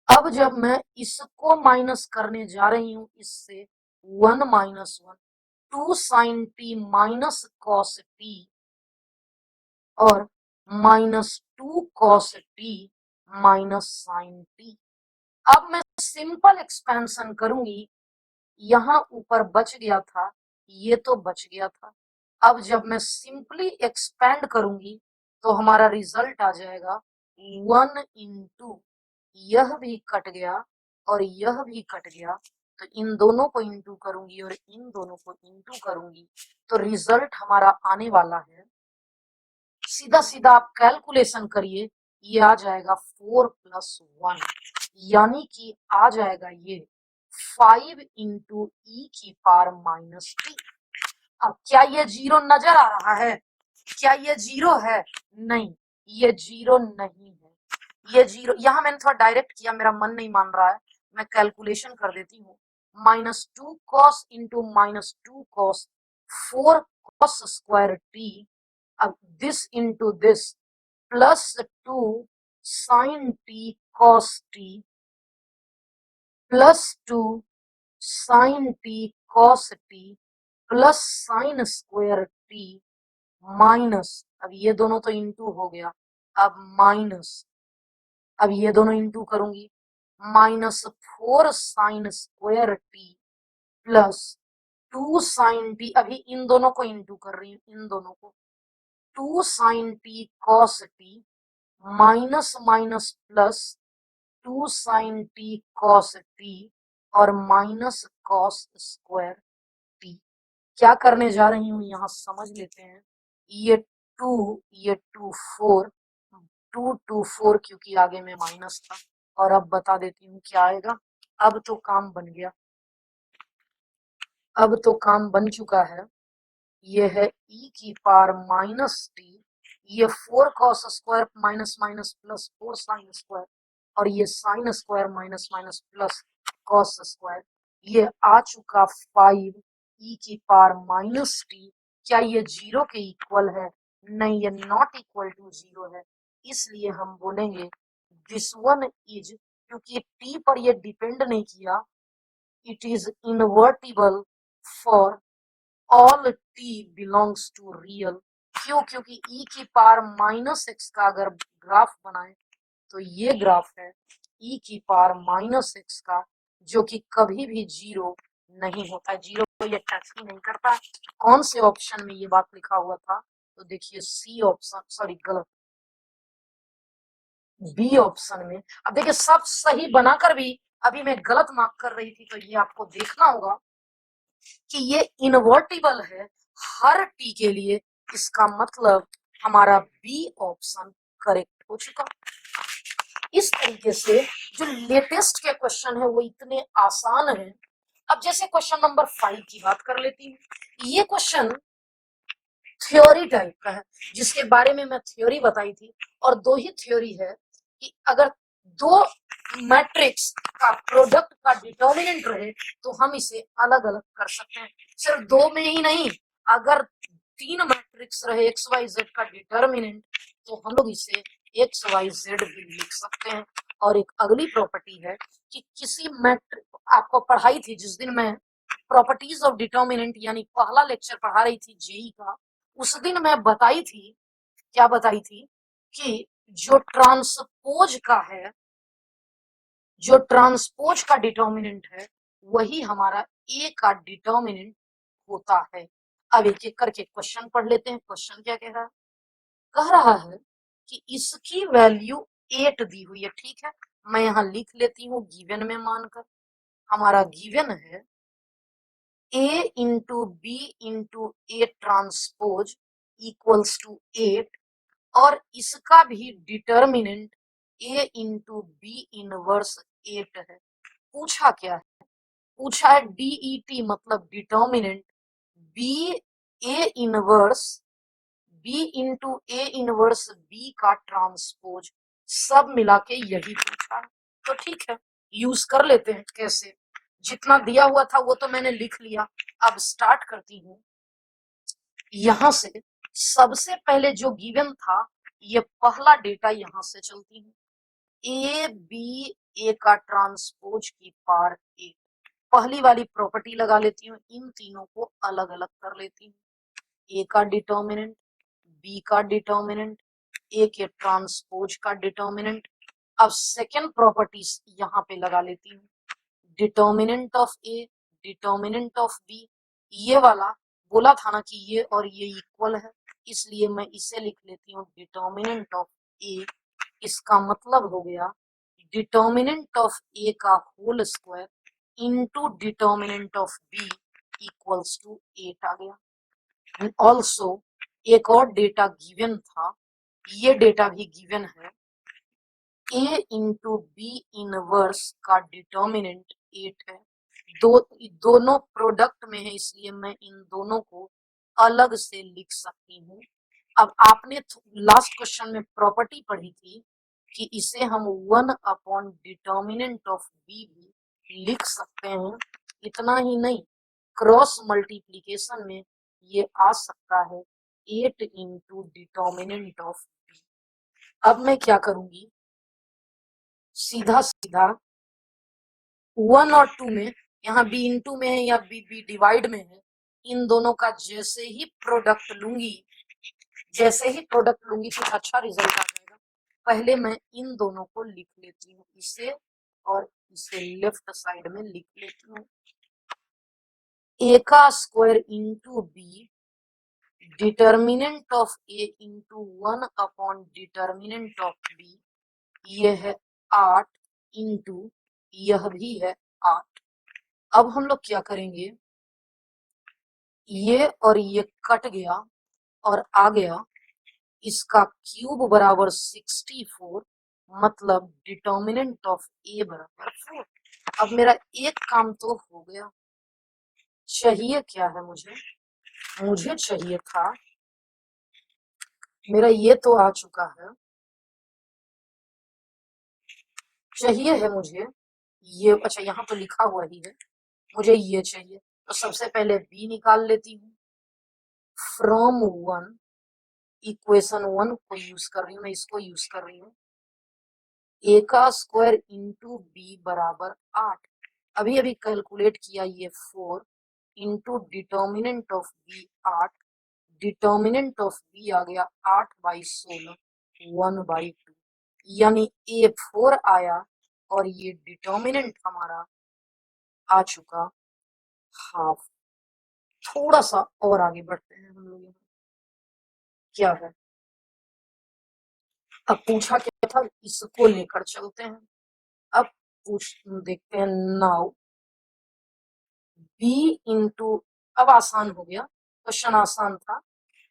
अब जब मैं इसको माइनस करने जा रही हूं इससे, 1 minus 1 2 sine T minus cos T और -2 cos T minus sine T. अब मैं सिंपल एक्सपेंशन करूंगी, यहाँ ऊपर बच गया था, ये तो बच गया था। अब जब मैं सिंपली एक्सपेंड करूंगी तो हमारा रिजल्ट आ जाएगा 1 इंटू, यह भी कट गया और यह भी कट गया, तो इन दोनों को इंटू करूंगी और इन दोनों को इंटू करूंगी तो रिजल्ट हमारा आने वाला है, सीधा सीधा आप कैलकुलेशन करिए, ये आ जाएगा 4 प्लस 1, यानी कि आ जाएगा ये 5 इंटू ई की पावर माइनस टी। अब क्या ये जीरो नजर आ रहा है? क्या ये जीरो है? नहीं, ये जीरो नहीं है। ये जीरो यहाँ मैंने थोड़ा डायरेक्ट किया, मेरा मन नहीं मान रहा है, मैं कैलकुलेशन कर देती हूँ। -2 cos into -2 cos 4 cos square t, अब this into this +2 sine t cos t +2 sine t cos t plus sine square t minus, अब ये दोनों तो इंटू हो गया, अब माइनस, अब ये दोनों इंटू करूंगी, -4 sin square T plus 2 sin T, अभी इन दोनों को इंटू कर रही हूँ, इन दोनों को, 2 sin t cos t minus minus plus 2 sin t cos t और माइनस कॉस स्क्वायर टी। क्या करने जा रही हूँ यहाँ समझ लेते हैं। ये 2, ये 2 4, 2 2 4 क्योंकि आगे में माइनस था, और अब बता देती हूँ क्या आएगा। अब तो काम बन गया, अब तो काम बन चुका है। ये है e की पावर माइनस टी, ये 4 cos square minus minus plus 4 sine square, और ये sine square minus minus plus cos square, ये आ चुका 5 e की पावर माइनस टी। क्या ये जीरो के इक्वल है? नहीं, ये नॉट इक्वल टू जीरो है, इसलिए हम बोलेंगे दिस वन इज, क्योंकि टी पर ये डिपेंड नहीं किया, it is invertible for all t belongs to real. क्यों? क्योंकि e की पावर माइनस एक्स का अगर ग्राफ बनाए तो ये ग्राफ है e की पावर माइनस एक्स का, जो कि कभी भी जीरो नहीं होता है, जीरो को ये टच ही नहीं करता। कौन से ऑप्शन में ये बात लिखा हुआ था? तो देखिए सी ऑप्शन, सॉरी गलत, बी ऑप्शन में। अब देखिए सब सही बनाकर भी अभी मैं गलत मार्क कर रही थी, तो ये आपको देखना होगा कि ये इनवर्टिबल है हर टी के लिए। इसका मतलब हमारा बी ऑप्शन करेक्ट हो चुका। इस तरीके से जो लेटेस्ट के क्वेश्चन है वो इतने आसान है। अब जैसे क्वेश्चन नंबर 5 की बात कर लेती हूँ। ये क्वेश्चन थ्योरी टाइप का है, जिसके बारे में मैं थ्योरी बताई थी, और दो ही थ्योरी है कि अगर दो मैट्रिक्स का प्रोडक्ट का डिटर्मिनेंट रहे तो हम इसे अलग अलग कर सकते हैं। सिर्फ दो में ही नहीं, अगर 3 मैट्रिक्स रहे एक्स वाई जेड का डिटर्मिनेंट, तो हम लोग इसे एक्स वाई जेड भी लिख सकते हैं। और एक अगली प्रॉपर्टी है कि किसी मैट्रिक, आपको पढ़ाई थी जिस दिन मैं प्रॉपर्टीज ऑफ डिटर्मिनेंट यानी पहला लेक्चर पढ़ा रही थी जेई का, उस दिन मैं बताई थी, क्या बताई थी, कि जो ट्रांसपोज का है, जो ट्रांसपोज का डिटर्मिनेंट है, वही हमारा ए का डिटर्मिनेंट होता है। अब एक एक करके क्वेश्चन पढ़ लेते हैं। क्वेश्चन क्या कह रहा है? कह रहा है कि इसकी वैल्यू 8 दी हुई है, ठीक है, मैं यहां लिख लेती हूँ गिवन में मानकर। हमारा गिवन है a into B into A transpose equals to 8, और इसका भी determinant a into B inverse 8 है। पूछा क्या है? पूछा है डीईटी मतलब determinant B A inverse B into A inverse B का ट्रांसपोज, सब मिला के यही पूछा है। तो ठीक है, यूज कर लेते हैं। कैसे? जितना दिया हुआ था वो तो मैंने लिख लिया, अब स्टार्ट करती हूँ। यहां से सबसे पहले जो गिवन था, ये पहला डेटा यहां से चलती है, ए बी ए का ट्रांसपोज की पावर 8। पहली वाली प्रॉपर्टी लगा लेती हूँ, इन तीनों को अलग अलग कर लेती हूँ। ए का डिटर्मिनेंट, बी का डिटर्मिनेंट, ए के ट्रांसपोज का डिटर्मिनेंट। अब सेकेंड प्रॉपर्टीज यहाँ पे लगा लेती हूँ, determinant of A, determinant of B. ये वाला बोला था ना कि ये और ये इक्वल है, इसलिए मैं इसे लिख लेती हूँ डिटर्मिनेंट ऑफ ए। इसका मतलब हो गया डिटर्मिनेंट ऑफ ए का whole square into determinant of B equals to 8 आ गया। ऑल्सो एक और डेटा गिवन था, ये डेटा भी गिवन है, ए इंटू बी इनवर्स का डिटर्मिनेंट 8 है। दोनों प्रोडक्ट में है, इसलिए मैं इन दोनों को अलग से लिख सकती हूँ। अब आपने लास्ट क्वेश्चन में प्रॉपर्टी पढ़ी थी कि इसे हम 1 अपॉन डिटर्मिनेंट ऑफ बी भी लिख सकते हैं। इतना ही नहीं, क्रॉस मल्टीप्लीकेशन में ये आ सकता है 8 इंटू डिटर्मिनेंट ऑफ बी। अब मैं क्या करूंगी, सीधा सीधा 1 और 2 में, यहाँ बी इंटू में है या बी बी डिवाइड में है, इन दोनों का जैसे ही प्रोडक्ट लूंगी कुछ अच्छा रिजल्ट आ जाएगा। पहले मैं इन दोनों को लिख लेती हूँ, इसे और इसे लेफ्ट साइड में लिख लेती हूँ। ए का square into B determinant of A into 1 upon determinant of B, ये है 8 इंटू यह भी है 8। अब हम लोग क्या करेंगे, ये और ये कट गया और आ गया, इसका क्यूब बराबर 64, मतलब डिटर्मिनेंट ऑफ ए बराबर 4। अब मेरा एक काम तो हो गया। चाहिए क्या है मुझे चाहिए था, मेरा ये तो आ चुका है, चाहिए है मुझे ये, अच्छा यहाँ तो लिखा हुआ ही है, मुझे ये चाहिए। तो सबसे पहले बी निकाल लेती हूँ फ्रॉम 1, इक्वेशन 1 को यूज कर रही हूँ मैं, इसको यूज कर रही हूँ। ए का स्क्वायर इंटू बी बराबर 8, अभी अभी कैलकुलेट किया, ये 4 into determinant of B 8, determinant of B आ गया 8/16 1/2, यानी ए 4 आया और ये डिटर्मिनेंट हमारा आ चुका हाफ। थोड़ा सा और आगे बढ़ते हैं हम लोग, यहाँ क्या है, अब पूछा क्या था, इसको लेकर चलते हैं। अब पूछ देखते हैं, नाउ बी इंटू, अब आसान हो गया, क्वेश्चन आसान था।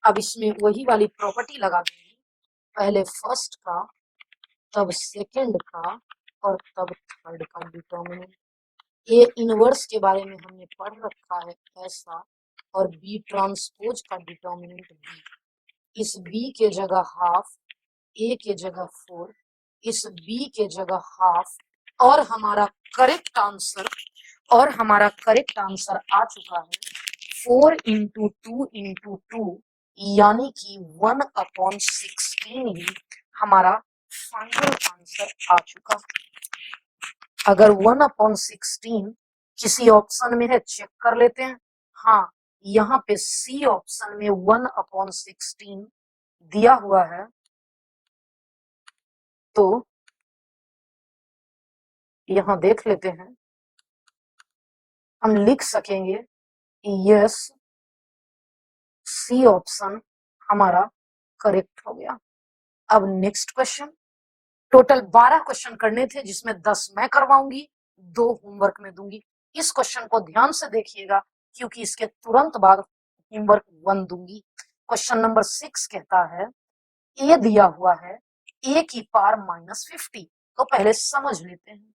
अब इसमें वही वाली प्रॉपर्टी लगा देंगे, पहले फर्स्ट का, तब सेकंड का, और तब थर्ड का डिटर्मिनेंट। ए इनवर्स के बारे में हमने पढ़ रखा है ऐसा, और बी ट्रांसपोज का डिटर्मिनेंट बी, इस बी के जगह हाफ, ए के जगह 4, इस बी के जगह हाफ, और हमारा करेक्ट आंसर आ चुका है 4 इंटू 2 इंटू 2, यानी कि 1/16 ही हमारा फाइनल आंसर आ चुका। अगर 1/16 किसी ऑप्शन में है, चेक कर लेते हैं। हाँ, यहाँ पे सी ऑप्शन में 1/16 दिया हुआ है, तो यहाँ देख लेते हैं, हम लिख सकेंगे यस, सी ऑप्शन हमारा करेक्ट हो गया। अब नेक्स्ट क्वेश्चन, टोटल 12 क्वेश्चन करने थे, जिसमें 10 मैं करवाऊंगी, 2 होमवर्क में दूंगी। इस क्वेश्चन को ध्यान से देखिएगा, क्योंकि इसके तुरंत बाद होमवर्क 1 दूंगी। क्वेश्चन नंबर 6 कहता है, ए दिया हुआ है ए की पावर -50, तो पहले समझ लेते हैं।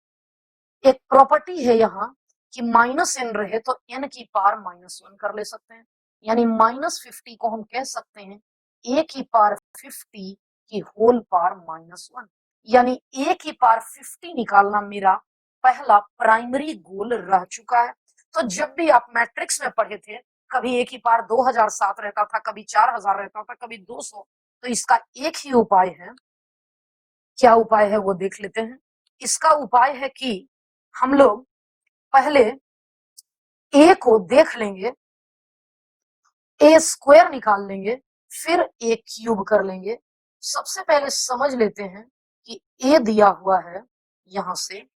एक प्रॉपर्टी है यहाँ कि -n रहे तो n की पावर -1 कर ले सकते हैं, यानी -50 को हम कह सकते हैं a की पावर 50 की होल पावर -1, यानी a की पावर 50 निकालना मेरा पहला प्राइमरी गोल रह चुका है। तो जब भी आप मैट्रिक्स में पढ़े थे, कभी a की पावर 2007 रहता था, कभी 4000 रहता था, कभी 200, तो इसका एक ही उपाय है। क्या उपाय है वो देख लेते हैं। इसका उपाय है कि हम लोग पहले ए को देख लेंगे, ए स्क्वायर निकाल लेंगे, फिर ए क्यूब कर लेंगे। सबसे पहले समझ लेते हैं कि ए दिया हुआ है, यहां से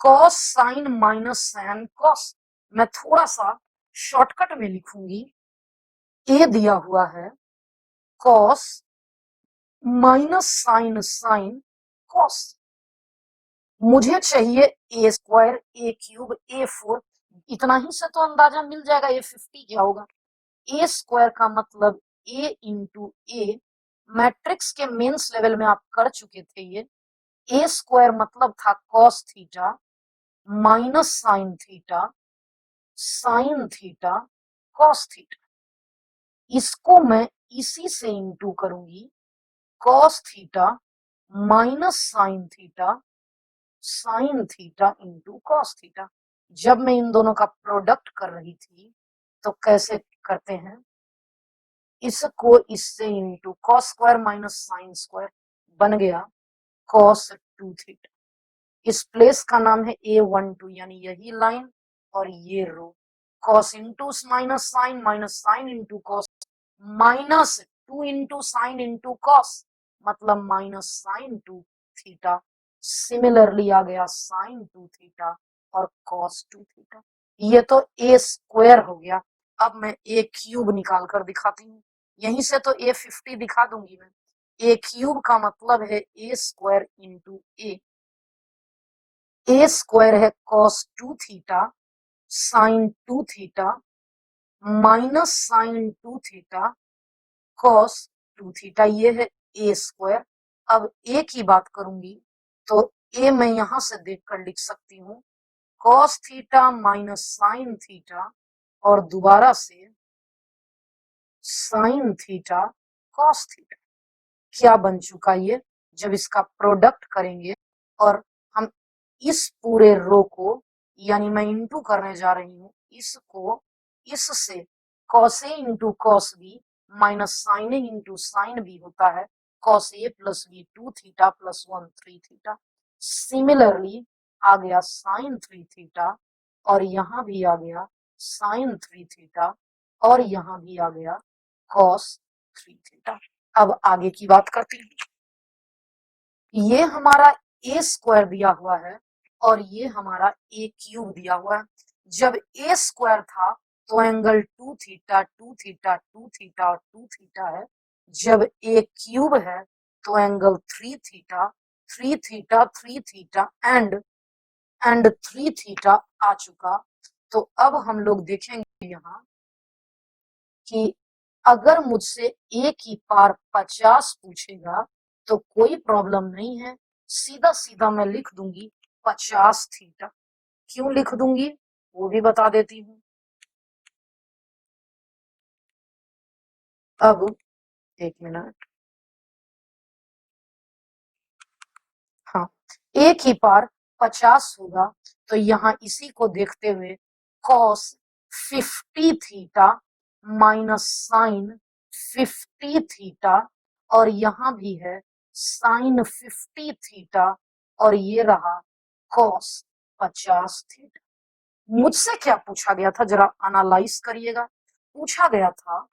cos sine minus sine cos, मैं थोड़ा सा शॉर्टकट में लिखूंगी। ए दिया हुआ है cos minus sine sine cos, मुझे चाहिए ए स्क्वायर, ए क्यूब, A4, इतना ही से तो अंदाजा मिल जाएगा ये 50 क्या होगा। ए स्क्वायर का मतलब ए इंटू ए, मैट्रिक्स के मेंस लेवल में आप कर चुके थे ये। ए स्क्वायर मतलब था cos theta minus sine theta cos theta, इसको मैं इसी से इंटू करूंगी, cos theta minus sine theta into cos theta. जब मैं इन दोनों का प्रोडक्ट कर रही थी, तो कैसे करते हैं, इसको इससे into cos square minus sine square, बन गया कॉस 2 थीटा। इस प्लेस का नाम है A12, यानी यही लाइन और ये रो, cos into minus sin into cos, minus 2 into sine into cos, मतलब माइनस साइन 2 थीटा। सिमिलरली आ गया साइन 2 थीटा और कॉस 2 थीटा। ये तो ए स्क्वायर हो गया। अब मैं ए क्यूब निकाल कर दिखाती हूँ। यहीं से तो ए 50 दिखा दूंगी मैं। ए क्यूब का मतलब है A square into A. A square है cos 2 theta sine 2 theta minus sine 2 theta cos 2 theta, ये है ए स्क्वायर। अब ए की बात करूंगी तो ए मैं यहां से देखकर लिख सकती हूँ cos theta minus sine theta और दोबारा से साइन थीटा कॉस थीटा। क्या बन चुका ये? जब इसका प्रोडक्ट करेंगे और हम इस पूरे रो को, यानी मैं इंटू करने जा रही हूँ इसको इससे, cos A into cos B minus sine A into sine B होता है cos A plus B 2 theta plus 1 3 theta. Similarly आ गया साइन 3 थीटा और यहाँ भी आ गया साइन 3 थीटा और यहाँ भी आ गया कॉस 3 थीटा। अब आगे की बात करते हैं। ये हमारा ए स्क्वायर दिया हुआ है और ये हमारा ए क्यूब दिया हुआ है। जब ए स्क्वायर था तो एंगल 2 थीटा 2 थीटा 2 थीटा और 2 थीटा है। जब ए क्यूब है तो angle 3 theta 3 theta 3 theta and 3 theta आ चुका। तो अब हम लोग देखेंगे यहाँ कि अगर मुझसे ए की पावर 50 पूछेगा तो कोई प्रॉब्लम नहीं है, सीधा सीधा मैं लिख दूंगी 50 थीटा। क्यों लिख दूंगी वो भी बता देती हूँ। अब एक मिनट, हाँ, ए की पावर 50 होगा तो यहाँ इसी को देखते हुए cos 50 theta minus sine 50 theta और यहाँ भी है साइन 50 थीटा और ये रहा कॉस 50 थीटा। मुझसे क्या पूछा गया था जरा एनालाइज करिएगा। पूछा गया था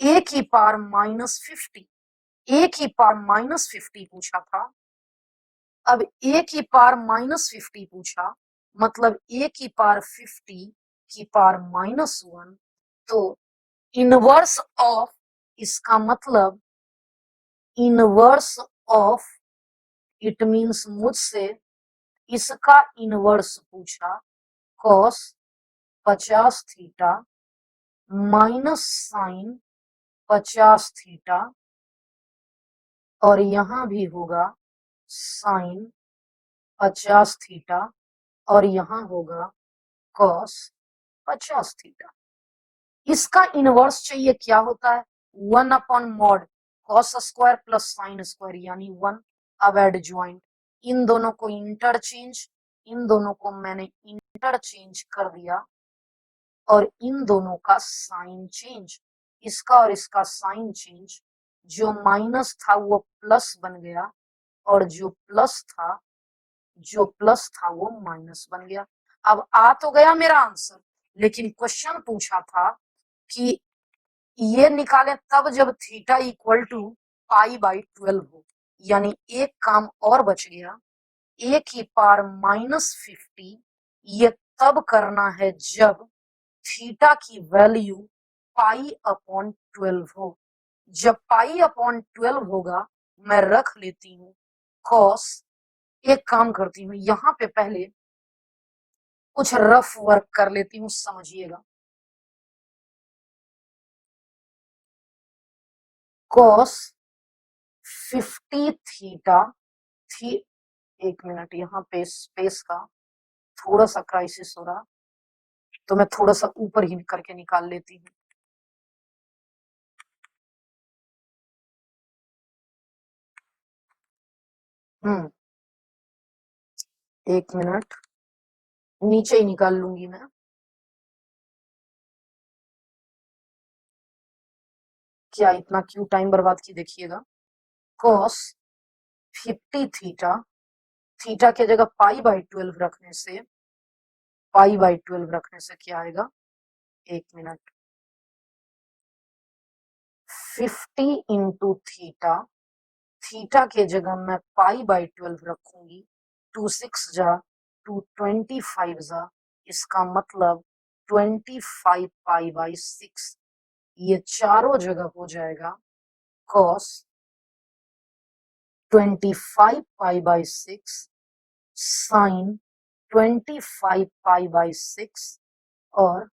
ए की पावर -50, ए की पावर -50 पूछा था। अब ए की पावर -50 पूछा मतलब ए की पावर 50 की पावर -1, तो इनवर्स ऑफ, इसका मतलब इनवर्स ऑफ, इट मींस मुझसे इसका इनवर्स पूछा cos 50 theta minus sine 50 theta और यहाँ भी होगा साइन 50 थीटा और यहाँ होगा कॉस 50 थीटा। इसका इनवर्स चाहिए, क्या होता है 1 upon mod cos square plus sine square यानी 1। अब एड ज्वाइंट, इन दोनों को इंटरचेंज, इन दोनों को मैंने इंटरचेंज कर दिया और इन दोनों का साइन चेंज, इसका और इसका साइन चेंज, जो माइनस था वो प्लस बन गया और जो प्लस था वो माइनस बन गया। अब आ तो गया मेरा आंसर, लेकिन क्वेश्चन पूछा था कि ये निकाले तब जब थीटा इक्वल टू π/12 हो, यानी एक काम और बच गया। ए की पावर -50 ये तब करना है जब थीटा की वैल्यू π/12 हो। जब π/12 होगा मैं रख लेती हूँ कॉस। एक काम करती हूँ यहाँ पे पहले कुछ रफ वर्क कर लेती हूँ, समझिएगा। कॉस 50 थीटा थी, एक मिनट यहाँ पे स्पेस का थोड़ा सा क्राइसिस हो रहा तो मैं थोड़ा सा ऊपर ही करके निकाल लेती हूँ। एक मिनट, नीचे ही निकाल लूंगी मैं। क्या इतना क्यों टाइम बर्बाद की, देखिएगा। कॉस 50 थीटा, थीटा की जगह π/12 रखने से, क्या आएगा एक मिनट, 50 इंटू थीटा, थीटा के जगह मैं π/12 रखूंगी, 2 6 जा 225 जा, इसका मतलब 25π/6, ये चारों जगह हो जाएगा cos 25π/6 sin 25π/6 और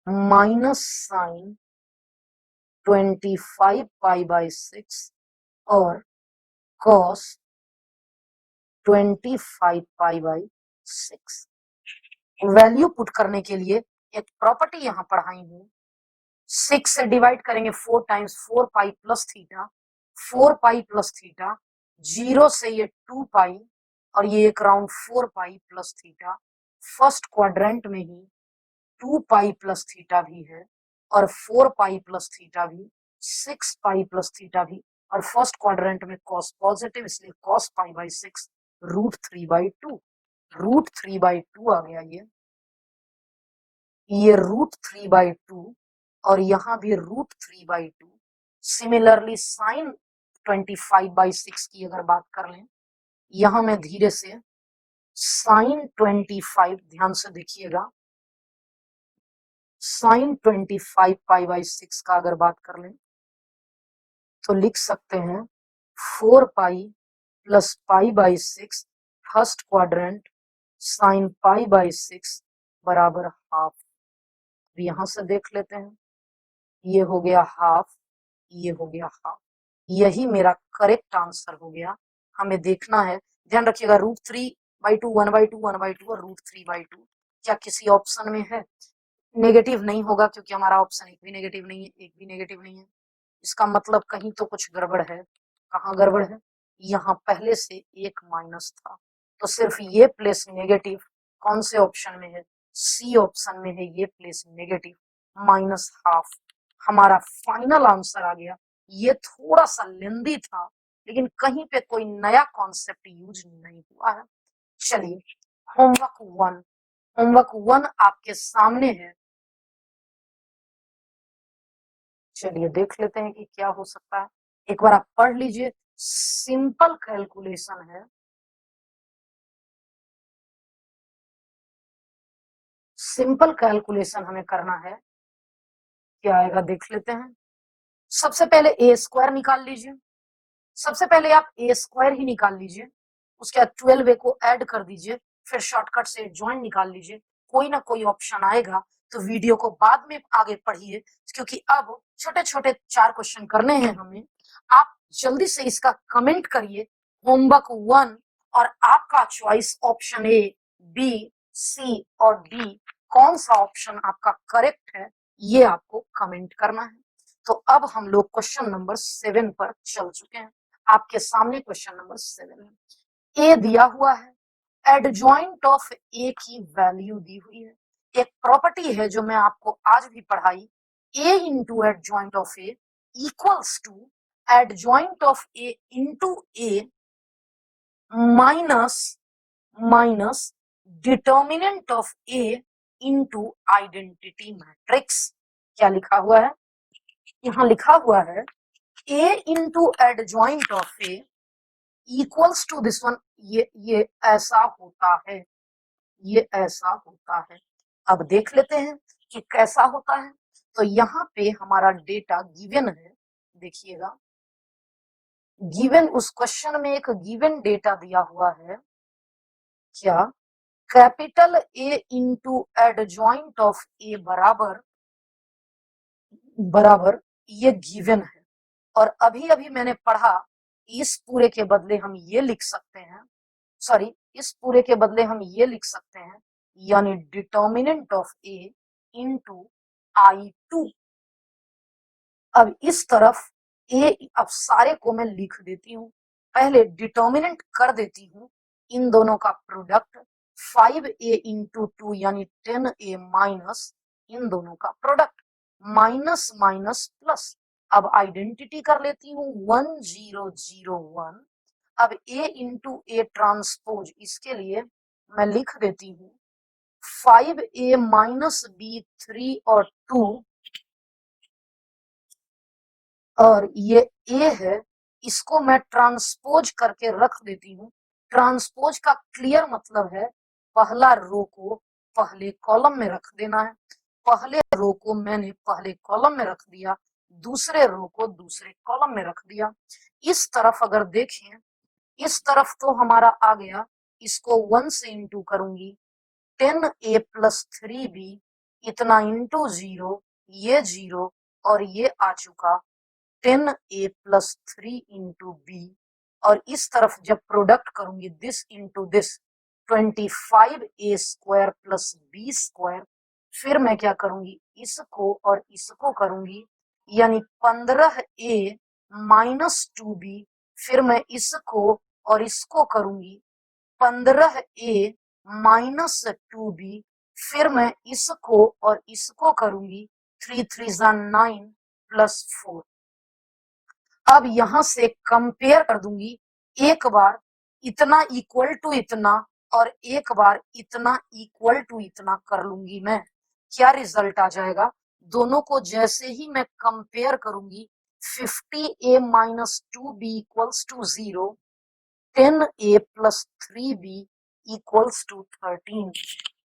माइनस साइन 25π/6 और cos 25π/6। वैल्यू पुट करने के लिए एक प्रॉपर्टी यहां पढ़ाई हूं, 6 से डिवाइड करेंगे 4 times 4π plus theta, 4π plus theta, 0 से ये 2π और ये एक round 4π plus theta. First quadrant में ही 2π प्लस थीटा भी है और 4π प्लस थीटा भी, 6π प्लस थीटा भी, और फर्स्ट क्वाड्रेंट में cos पॉजिटिव, इसलिए cos π/6 √3/2, √3/2 आ गया ये √3/2 और यहाँ भी √3/2। सिमिलरली साइन 25/6 की अगर बात कर लें, यहां मैं धीरे से साइन 25, ध्यान से देखिएगा, साइन 25π/6 का अगर बात कर लें तो लिख सकते हैं 4π प्लस π/6 फर्स्ट क्वाड्रेंट साइन π/6 बराबर हाफ। यहां से देख लेते हैं, ये हो गया हाफ, ये हो गया हाफ, यही मेरा करेक्ट आंसर हो गया। हमें देखना है, ध्यान रखिएगा, √3/2 1/2 1/2 और √3/2 क्या किसी ऑप्शन में है? नेगेटिव नहीं होगा क्योंकि हमारा ऑप्शन एक भी नेगेटिव नहीं है, एक भी नेगेटिव नहीं है। इसका मतलब कहीं तो कुछ गड़बड़ है। कहाँ गड़बड़ है? यहाँ पहले से एक माइनस था, तो सिर्फ ये प्लेस नेगेटिव कौन से ऑप्शन में है? सी ऑप्शन में है, ये प्लेस नेगेटिव -½ हमारा फाइनल आंसर आ गया। ये थोड़ा सा लेंदी था लेकिन कहीं पे कोई नया कॉन्सेप्ट यूज नहीं हुआ है। चलिए, होमवर्क 1 आपके सामने है। चलिए देख लेते हैं कि क्या हो सकता है, एक बार आप पढ़ लीजिए। सिंपल कैलकुलेशन है, सिंपल कैलकुलेशन हमें करना है। क्या आएगा देख लेते हैं। सबसे पहले ए स्क्वायर निकाल लीजिए, सबसे पहले आप ए स्क्वायर ही निकाल लीजिए, उसके बाद 12 ए को ऐड कर दीजिए, फिर शॉर्टकट से ज्वाइन निकाल लीजिए। कोई ना कोई ऑप्शन आएगा तो वीडियो को बाद में आगे पढ़िए, क्योंकि अब छोटे छोटे 4 क्वेश्चन करने हैं हमें। आप जल्दी से इसका कमेंट करिए होमवर्क 1, और आपका चॉइस ऑप्शन ए, बी, सी और डी, कौन सा ऑप्शन आपका करेक्ट है ये आपको कमेंट करना है। तो अब हम लोग क्वेश्चन नंबर 7 पर चल चुके हैं। आपके सामने क्वेश्चन नंबर 7 है। ए दिया हुआ है, एडजॉइंट ऑफ ए की वैल्यू दी हुई है। एक प्रॉपर्टी है जो मैं आपको आज भी पढ़ाई, A into adjoint of A equals to adjoint of A into A minus minus determinant of A into identity matrix. क्या लिखा हुआ है? यहाँ लिखा हुआ है A into adjoint of A equals to this one. ये ऐसा होता है, ये ऐसा होता है। अब देख लेते हैं कि कैसा होता है। तो यहाँ पे हमारा डेटा गिवन है, देखिएगा, गिवन, उस क्वेश्चन में एक गिवन डेटा दिया हुआ है। क्या? Capital A into adjoint of A बराबर बराबर ये गिवन है। और अभी अभी मैंने पढ़ा, इस पूरे के बदले हम ये लिख सकते हैं, सॉरी, इस पूरे के बदले हम ये लिख सकते हैं, यानी determinant of A into I2। अब इस तरफ ए, अब सारे को मैं लिख देती हूँ, पहले डिटर्मिनेंट कर देती हूँ, इन दोनों का प्रोडक्ट 5a इंटू 2 यानी 10a माइनस इन दोनों का प्रोडक्ट, माइनस माइनस प्लस। अब आइडेंटिटी कर लेती हूँ 1001। अब a इंटू ए ट्रांसपोज, इसके लिए मैं लिख देती हूँ 5a माइनस बी 3 और 2, और ये a है, इसको मैं ट्रांसपोज करके रख देती हूँ। ट्रांसपोज का क्लियर मतलब है पहला रो को पहले कॉलम में रख देना है। पहले रो को मैंने पहले कॉलम में रख दिया, दूसरे रो को दूसरे कॉलम में रख दिया। इस तरफ अगर देखें, इस तरफ तो हमारा आ गया, इसको 1 से इंटू करूंगी, 10a प्लस 3b इतना इंटू 0, ये 0 और ये आ चुका 10a प्लस 3 इंटू बी। और इस तरफ जब प्रोडक्ट करूंगी this into this, 25a square plus B square. फिर मैं क्या करूंगी, इसको और इसको करूंगी, यानी 15a माइनस 2b। फिर मैं इसको और इसको करूंगी, 15a माइनस 2b। फिर मैं इसको और इसको करूंगी, 3 3 9 प्लस 4। अब यहां से कंपेयर कर दूंगी, एक बार इतना इक्वल टू इतना और एक बार इतना इक्वल टू इतना कर लूंगी मैं। क्या रिजल्ट आ जाएगा, दोनों को जैसे ही मैं कंपेयर करूंगी, 50a minus 2b equals to 0, 10a plus 3b equals to 13।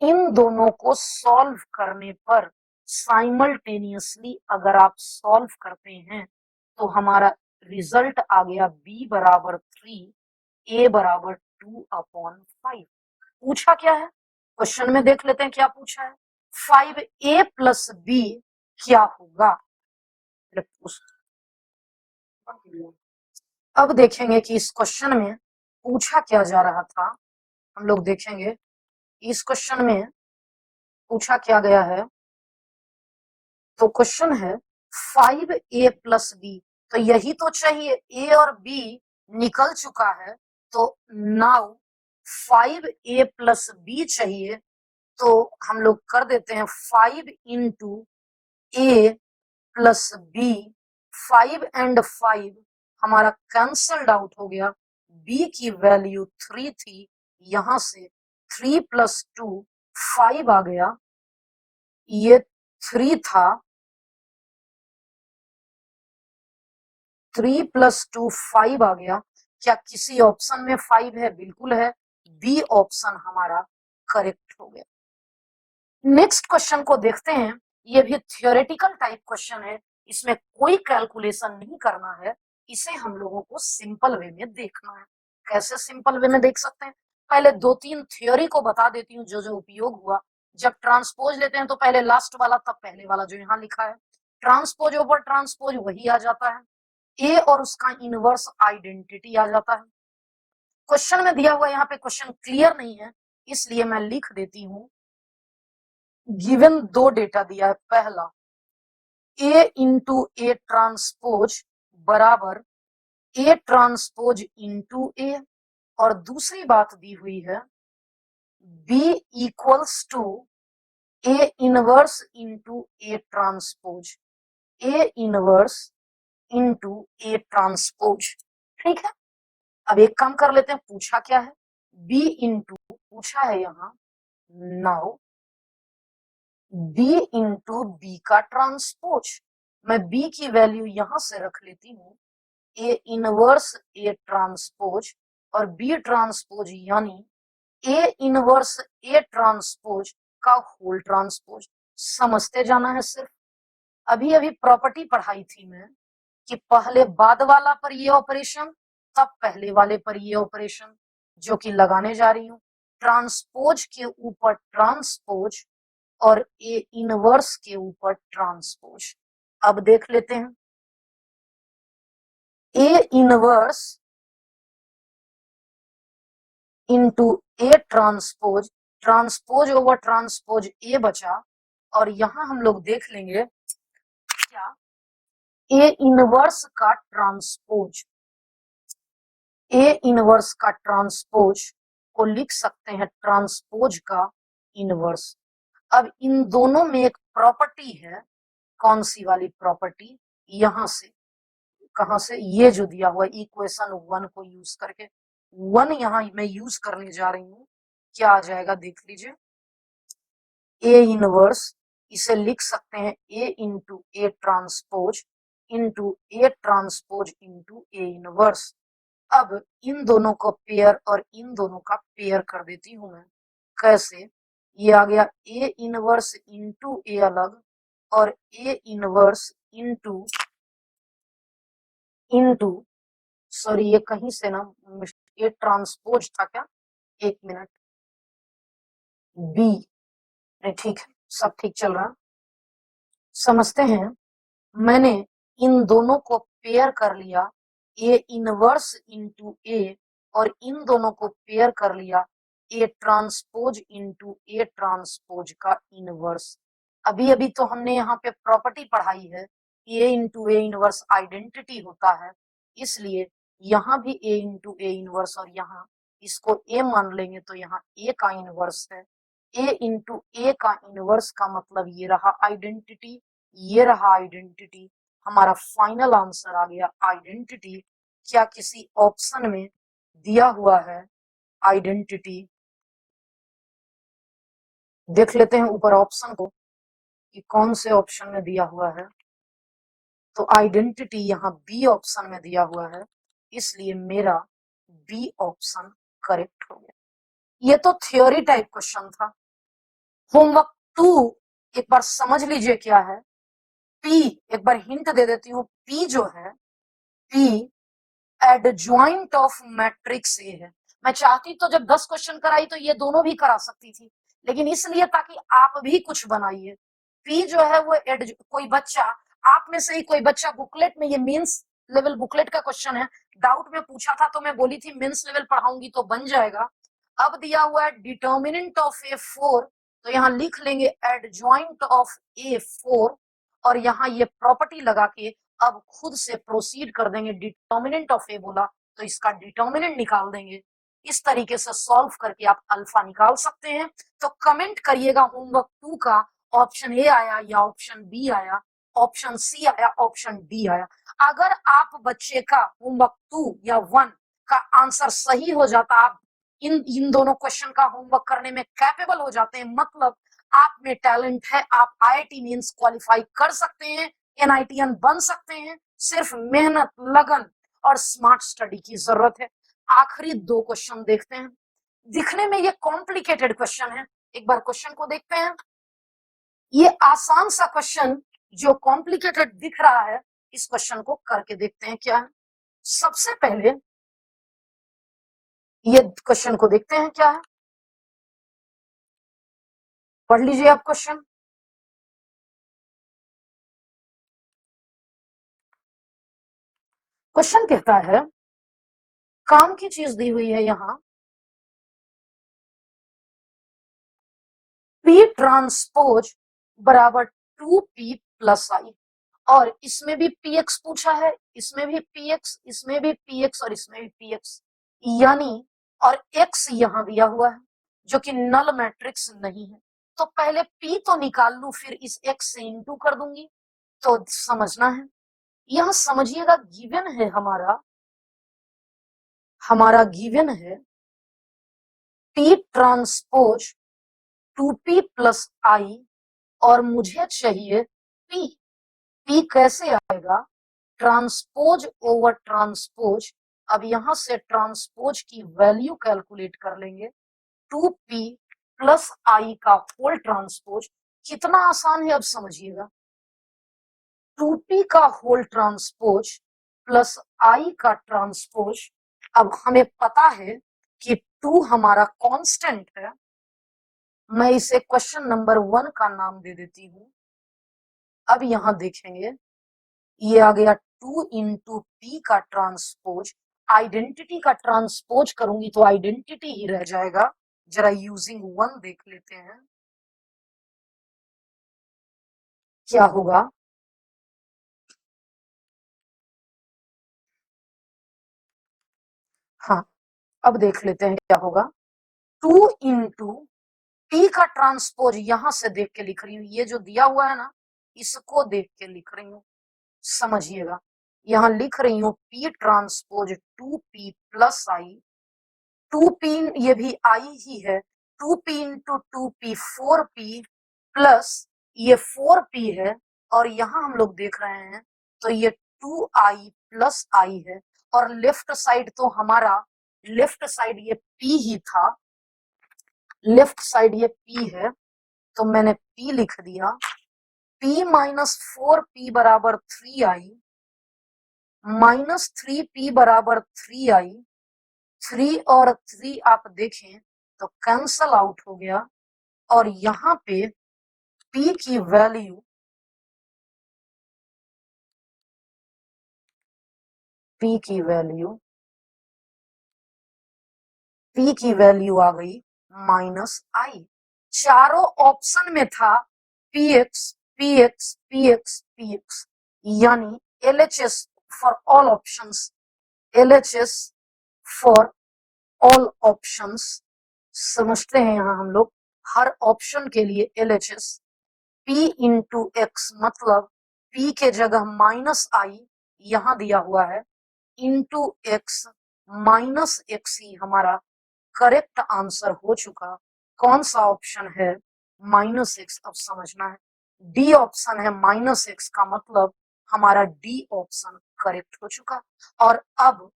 इन दोनों को सॉल्व करने पर साइमल्टेनियसली अगर आप सॉल्व करते हैं तो हमारा रिजल्ट आ गया b बराबर 3, a बराबर 2/5। पूछा क्या है क्वेश्चन में, देख लेते हैं क्या पूछा है। 5a प्लस b क्या होगा। अब देखेंगे कि इस क्वेश्चन में पूछा क्या जा रहा था। हम लोग देखेंगे इस क्वेश्चन में पूछा क्या गया है। तो क्वेश्चन है 5a प्लस बी, तो यही तो चाहिए, a और b निकल चुका है, तो नाउ 5a प्लस बी चाहिए। तो हम लोग कर देते हैं 5 into A plus B, 5 and 5 हमारा कैंसल्ड आउट हो गया, b की वैल्यू 3 थी, यहां से 3 प्लस 2 5 आ गया, ये 3 था, 3 प्लस 2 5 आ गया। क्या किसी ऑप्शन में 5 है, बिल्कुल है, बी ऑप्शन हमारा करेक्ट हो गया। नेक्स्ट क्वेश्चन को देखते हैं, ये भी थियोरेटिकल टाइप क्वेश्चन है, इसमें कोई कैलकुलेशन नहीं करना है, इसे हम लोगों को सिंपल वे में देखना है। कैसे सिंपल वे में देख सकते हैं, पहले 2-3 थ्योरी को बता देती हूँ जो जो उपयोग हुआ। जब ट्रांसपोज लेते हैं तो पहले लास्ट वाला तब पहले वाला, जो यहाँ लिखा है ट्रांसपोज ओवर ट्रांसपोज वही आ जाता है, ए और उसका इनवर्स आइडेंटिटी आ जाता है। क्वेश्चन में दिया हुआ यहाँ पे क्वेश्चन क्लियर नहीं है, इसलिए मैं लिख देती हूँ, गिवन 2 डेटा दिया है, पहला ए इंटू ए ट्रांसपोज बराबर ए ट्रांसपोज इंटू ए, और दूसरी बात दी हुई है B equals to A inverse into A transpose, A inverse into A transpose. ठीक है, अब एक काम कर लेते हैं, पूछा क्या है, बी इंटू पूछा है यहाँ, नाउ बी इंटू बी का ट्रांसपोज, मैं बी की वैल्यू यहां से रख लेती हूँ, ए इनवर्स ए ट्रांसपोज और बी ट्रांसपोज, यानी ए इनवर्स ए ट्रांसपोज का होल ट्रांसपोज। समझते जाना है सिर्फ। अभी अभी प्रॉपर्टी पढ़ाई थी मैं कि पहले बाद वाला पर ये ऑपरेशन, तब पहले वाले पर ये ऑपरेशन, जो कि लगाने जा रही हूँ, ट्रांसपोज के ऊपर ट्रांसपोज और ए इनवर्स के ऊपर ट्रांसपोज। अब देख लेते हैं, ए inverse into A transpose, transpose over transpose A बचा, और यहां हम लोग देख लेंगे क्या, ए इनवर्स का ट्रांसपोज, ए इनवर्स का ट्रांसपोज को लिख सकते हैं ट्रांसपोज का इनवर्स। अब इन दोनों में एक प्रॉपर्टी है, कौन सी वाली प्रॉपर्टी, यहां से, कहां से, ये जो दिया हुआ इक्वेशन 1 को यूज करके, 1 यहां मैं यूज करने जा रही हूं, क्या आ जाएगा देख लीजिए, ए इनवर्स, इसे लिख सकते हैं A into A transpose into A transpose into A inverse. अब इन दोनों को पेयर और इन दोनों का पेयर कर देती हूं मैं। कैसे? ये आ गया ए इनवर्स इंटू ए अलग और ए इनवर्स इंटू इंटू सॉरी ये कहीं से ना ये ट्रांसपोज था क्या, एक मिनट, बी, नहीं ठीक है, सब ठीक चल रहा। समझते हैं, मैंने इन दोनों को पेयर कर लिया ए इनवर्स इंटू ए और इन दोनों को पेयर कर लिया ए ट्रांसपोज इंटू ए ट्रांसपोज का इनवर्स। अभी अभी तो हमने यहाँ पे प्रॉपर्टी पढ़ाई है, A into A inverse identity होता है, इसलिए यहाँ भी ए इंटू ए इनवर्स और यहाँ इसको ए मान लेंगे तो यहाँ ए का इनवर्स है। ए इंटू ए का इनवर्स का मतलब ये रहा आइडेंटिटी, ये रहा आइडेंटिटी। हमारा फाइनल आंसर आ गया आइडेंटिटी। क्या किसी ऑप्शन में दिया हुआ है आइडेंटिटी? देख लेते हैं ऊपर ऑप्शन को कि कौन से ऑप्शन में दिया हुआ है। तो आइडेंटिटी यहाँ बी ऑप्शन में दिया हुआ है, इसलिए मेरा बी ऑप्शन करेक्ट हो गया। ये तो थ्योरी टाइप क्वेश्चन था। होमवर्क 2 एक बार समझ लीजिए क्या है। पी, एक बार हिंट दे देती हूँ, पी जो है, P adjoint of matrix A है। मैं चाहती तो जब 10 क्वेश्चन कराई तो ये दोनों भी करा सकती थी, लेकिन इसलिए ताकि आप भी कुछ बनाइए। पी जो है वो कोई बच्चा, आप में से ही कोई बच्चा बुकलेट में, ये मेंस लेवल बुकलेट का क्वेश्चन है, डाउट में पूछा था तो मैं बोली थी मेंस लेवल पढ़ाऊंगी तो बन जाएगा। अब दिया हुआ है डिटर्मिनेंट ऑफ ए 4, तो यहाँ लिख लेंगे एडजॉइंट ऑफ ए 4 और यहाँ ये प्रॉपर्टी लगा के अब खुद से प्रोसीड कर देंगे। डिटर्मिनेंट ऑफ ए बोला तो इसका डिटर्मिनेंट निकाल देंगे। इस तरीके से सॉल्व करके आप अल्फा निकाल सकते हैं। तो कमेंट करिएगा होमवर्क 2 का ऑप्शन ए आया या ऑप्शन बी आया, ऑप्शन सी आया, ऑप्शन डी आया। अगर आप बच्चे का होमवर्क 2 या 1 का आंसर सही हो जाता, आप इन दोनों क्वेश्चन का होमवर्क करने में कैपेबल हो जाते हैं, मतलब आप में टैलेंट है, आप आईआईटी मेंस क्वालिफाई कर सकते हैं, एनआईटीएन बन सकते हैं। सिर्फ मेहनत, लगन और स्मार्ट स्टडी की जरूरत है। आखिरी 2 क्वेश्चन देखते हैं। दिखने में ये कॉम्प्लिकेटेड क्वेश्चन है, एक बार क्वेश्चन को देखते हैं। ये आसान सा क्वेश्चन जो कॉम्प्लिकेटेड दिख रहा है, इस क्वेश्चन को करके देखते हैं क्या है। सबसे पहले ये क्वेश्चन को देखते हैं क्या है, पढ़ लीजिए आप क्वेश्चन। क्वेश्चन कहता है, काम की चीज दी हुई है यहां, पी ट्रांसपोज बराबर 2p प्लस आई, और इसमें भी px पूछा है, इसमें भी px, इसमें भी px और इसमें भी px, यानी और x यहां दिया हुआ है जो कि नल मैट्रिक्स नहीं है। तो पहले p तो निकाल लू, फिर इस x से इंटू कर दूंगी। तो समझना है, यहां समझिएगा गिवन है हमारा गिवन है p ट्रांसपोज 2p प्लस आई और मुझे चाहिए p। p कैसे आएगा? Transpose over transpose. अब यहां से ट्रांसपोज की वैल्यू कैलकुलेट कर लेंगे, 2p प्लस आई का होल ट्रांसपोज। कितना आसान है अब समझिएगा, 2p का होल ट्रांसपोज प्लस आई का ट्रांसपोज। अब हमें पता है कि 2 हमारा कांस्टेंट है, मैं इसे क्वेश्चन नंबर 1 का नाम दे देती हूं। अब यहां देखेंगे, ये आ गया 2 इंटू पी का ट्रांसपोज। आइडेंटिटी का ट्रांसपोज करूंगी तो आइडेंटिटी ही रह जाएगा। जरा यूजिंग 1 देख लेते हैं क्या होगा। हाँ, अब देख लेते हैं क्या होगा। 2 इंटू पी का ट्रांसपोज यहां से देख के लिख रही हूँ, ये जो दिया हुआ है ना, इसको देख के लिख रही हूँ, समझिएगा। यहां लिख रही हूँ पी ट्रांसपोज 2p प्लस आई, 2p ये भी आई ही है, 2p into 2p 4p plus ये 4p है और यहां हम लोग देख रहे हैं तो ये 2i प्लस i है और लेफ्ट साइड तो हमारा लेफ्ट साइड ये p ही था, लेफ्ट साइड ये p है तो मैंने p लिख दिया। p माइनस 4p बराबर 3i माइनस 3p बराबर 3i, 3 और 3 आप देखें तो कैंसल आउट हो गया और यहां पे p की वैल्यू p की वैल्यू p की वैल्यू आ गई माइनस आई। चारों ऑप्शन में था px px px px, यानी LHS for all options, LHS for all options. समझते हैं यहां हम लोग हर ऑप्शन के लिए LHS p इंटू एक्स, मतलब p के जगह माइनस आई यहां दिया हुआ है इंटू एक्स, माइनस एक्स ही हमारा करेक्ट आंसर हो चुका। कौन सा ऑप्शन है? Minus x. अब समझना है डी ऑप्शन है माइनस एक्स का मतलब हमारा डी ऑप्शन करेक्ट हो चुका। और अब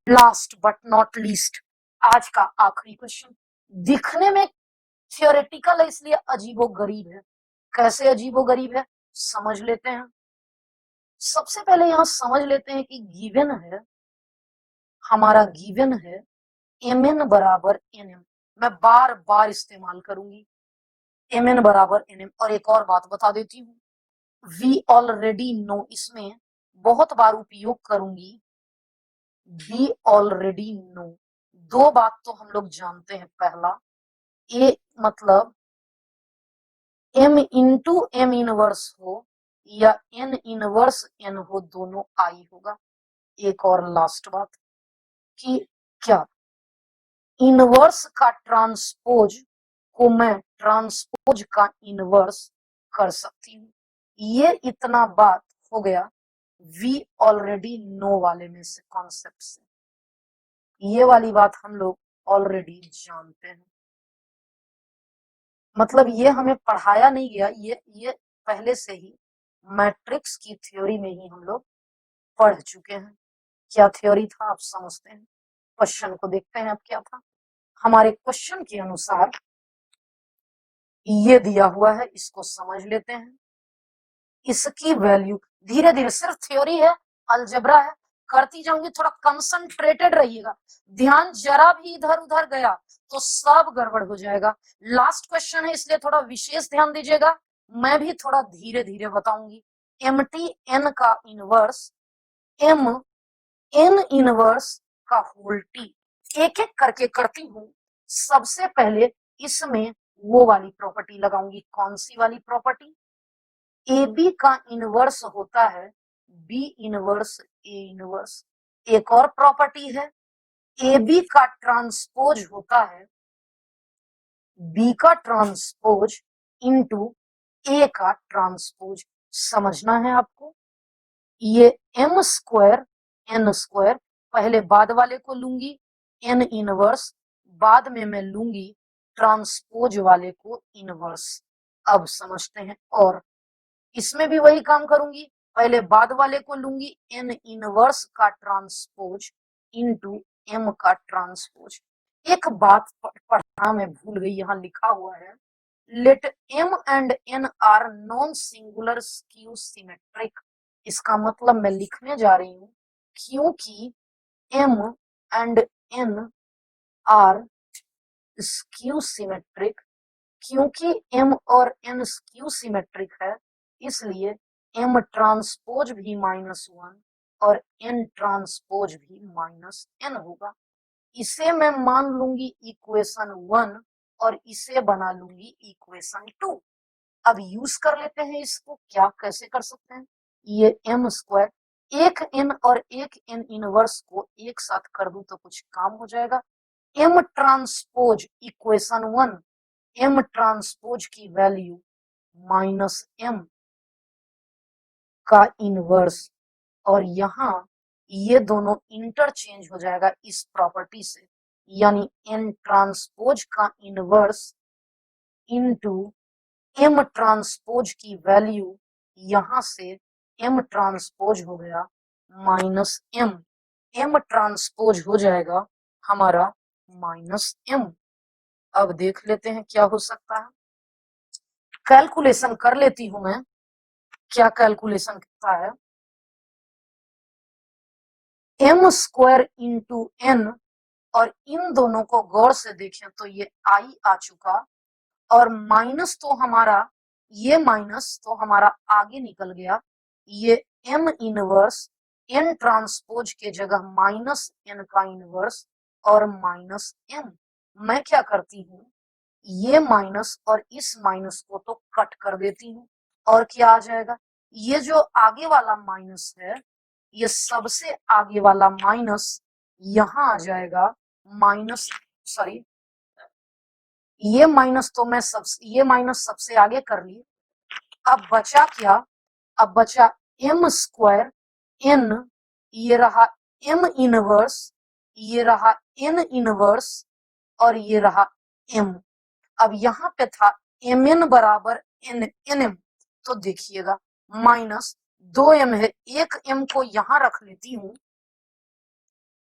लास्ट बट नॉट लीस्ट, आज का आखिरी क्वेश्चन दिखने में थियोरेटिकल है इसलिए अजीबो गरीब है। कैसे अजीबो गरीब है समझ लेते हैं। सबसे पहले यहां समझ लेते हैं कि गिवन है, हमारा गिवन है mn बराबर nm। मैं बार बार इस्तेमाल करूंगी mn बराबर nm। और एक और बात बता देती हूँ, वी ऑलरेडी नो इसमें बहुत बार उपयोग करूंगी वी ऑलरेडी नो। दो बात तो हम लोग जानते हैं, पहला ए मतलब m इंटू एम इनवर्स हो या n इनवर्स n हो, दोनों आई होगा। एक और लास्ट बात कि क्या इनवर्स का ट्रांसपोज को मैं ट्रांसपोज का इनवर्स कर सकती हूँ। ये इतना बात हो गया वी ऑलरेडी नो वाले में से, कॉन्सेप्ट से। ये वाली बात हम लोग ऑलरेडी जानते हैं, मतलब ये हमें पढ़ाया नहीं गया, ये पहले से ही मैट्रिक्स की थ्योरी में ही हम लोग पढ़ चुके हैं। क्या थ्योरी था आप समझते हैं। क्वेश्चन को देखते हैं अब क्या था। हमारे क्वेश्चन के अनुसार ये दिया हुआ है, इसको समझ लेते हैं। इसकी वैल्यू धीरे धीरे, सिर्फ थ्योरी है, अलजेब्रा है, करती जाऊंगी, थोड़ा कंसंट्रेटेड रहिएगा। ध्यान जरा भी इधर उधर गया तो सब गड़बड़ हो जाएगा। लास्ट क्वेश्चन है इसलिए थोड़ा विशेष ध्यान दीजिएगा। मैं भी थोड़ा धीरे धीरे बताऊंगी। एम टी एन का इनवर्स एम एन इनवर्स का होल टी, एक एक करके करती हूँ। सबसे पहले इसमें वो वाली प्रॉपर्टी लगाऊंगी, कौन सी वाली प्रॉपर्टी? ए बी का इनवर्स होता है बी इनवर्स ए इनवर्स। एक और प्रॉपर्टी है ए बी का ट्रांसपोज होता है बी का ट्रांसपोज इनटू ए का ट्रांसपोज। समझना है आपको। ये एम स्क्वायर एन स्क्वायर, पहले बाद वाले को लूंगी एन इनवर्स, बाद में मैं लूंगी ट्रांसपोज वाले को इनवर्स। अब समझते हैं। और इसमें भी वही काम करूंगी, पहले बाद वाले को लूंगी एन इनवर्स का ट्रांसपोज इनटू एम का ट्रांसपोज। एक बात पढ़ना मैं भूल गई, यहाँ लिखा हुआ है let M and N are non singular skew symmetric. इसका मतलब मैं लिखने जा रही हूँ क्योंकि M and N are skew symmetric, क्योंकि m और n स्क्यू सिमेट्रिक है इसलिए m ट्रांसपोज भी -1 और n ट्रांसपोज भी -n होगा। इसे मैं मान लूंगी इक्वेशन 1 और इसे बना लूंगी इक्वेशन 2। अब यूज कर लेते हैं इसको। क्या कैसे कर सकते हैं? ये m स्क्वायर, एक n और एक n इनवर्स को एक साथ कर दूं तो कुछ काम हो जाएगा। m transpose equation 1, m transpose की वैल्यू -m का इनवर्स, और यहाँ ये दोनों इंटरचेंज हो जाएगा इस प्रॉपर्टी से, यानी n ट्रांसपोज का इनवर्स इनटू m ट्रांसपोज की वैल्यू यहां से m ट्रांसपोज हो गया -m, m ट्रांसपोज हो जाएगा हमारा -m। अब देख लेते हैं क्या हो सकता है, कैलकुलेशन कर लेती हूं मैं, क्या कैलकुलेशन कितना है, m स्क्वायर इंटू n, और इन दोनों को गौर से देखें तो ये i आ चुका, और माइनस तो हमारा, ये माइनस तो हमारा आगे निकल गया, ये m इनवर्स n ट्रांसपोज के जगह -n का इनवर्स और -m। मैं क्या करती हूँ, ये माइनस और इस माइनस को तो कट कर देती हूँ, और क्या आ जाएगा, ये जो आगे वाला माइनस है, ये सबसे आगे वाला माइनस यहां आ जाएगा माइनस, सॉरी, ये माइनस तो मैं ये माइनस सबसे आगे कर ली। अब बचा क्या, अब बचा m स्क्वायर n, ये रहा m इनवर्स, ये रहा n इनवर्स, और ये रहा m। अब यहाँ पे था mn बराबर nm, तो देखिएगा माइनस 2m है, एक m को यहां रख लेती हूं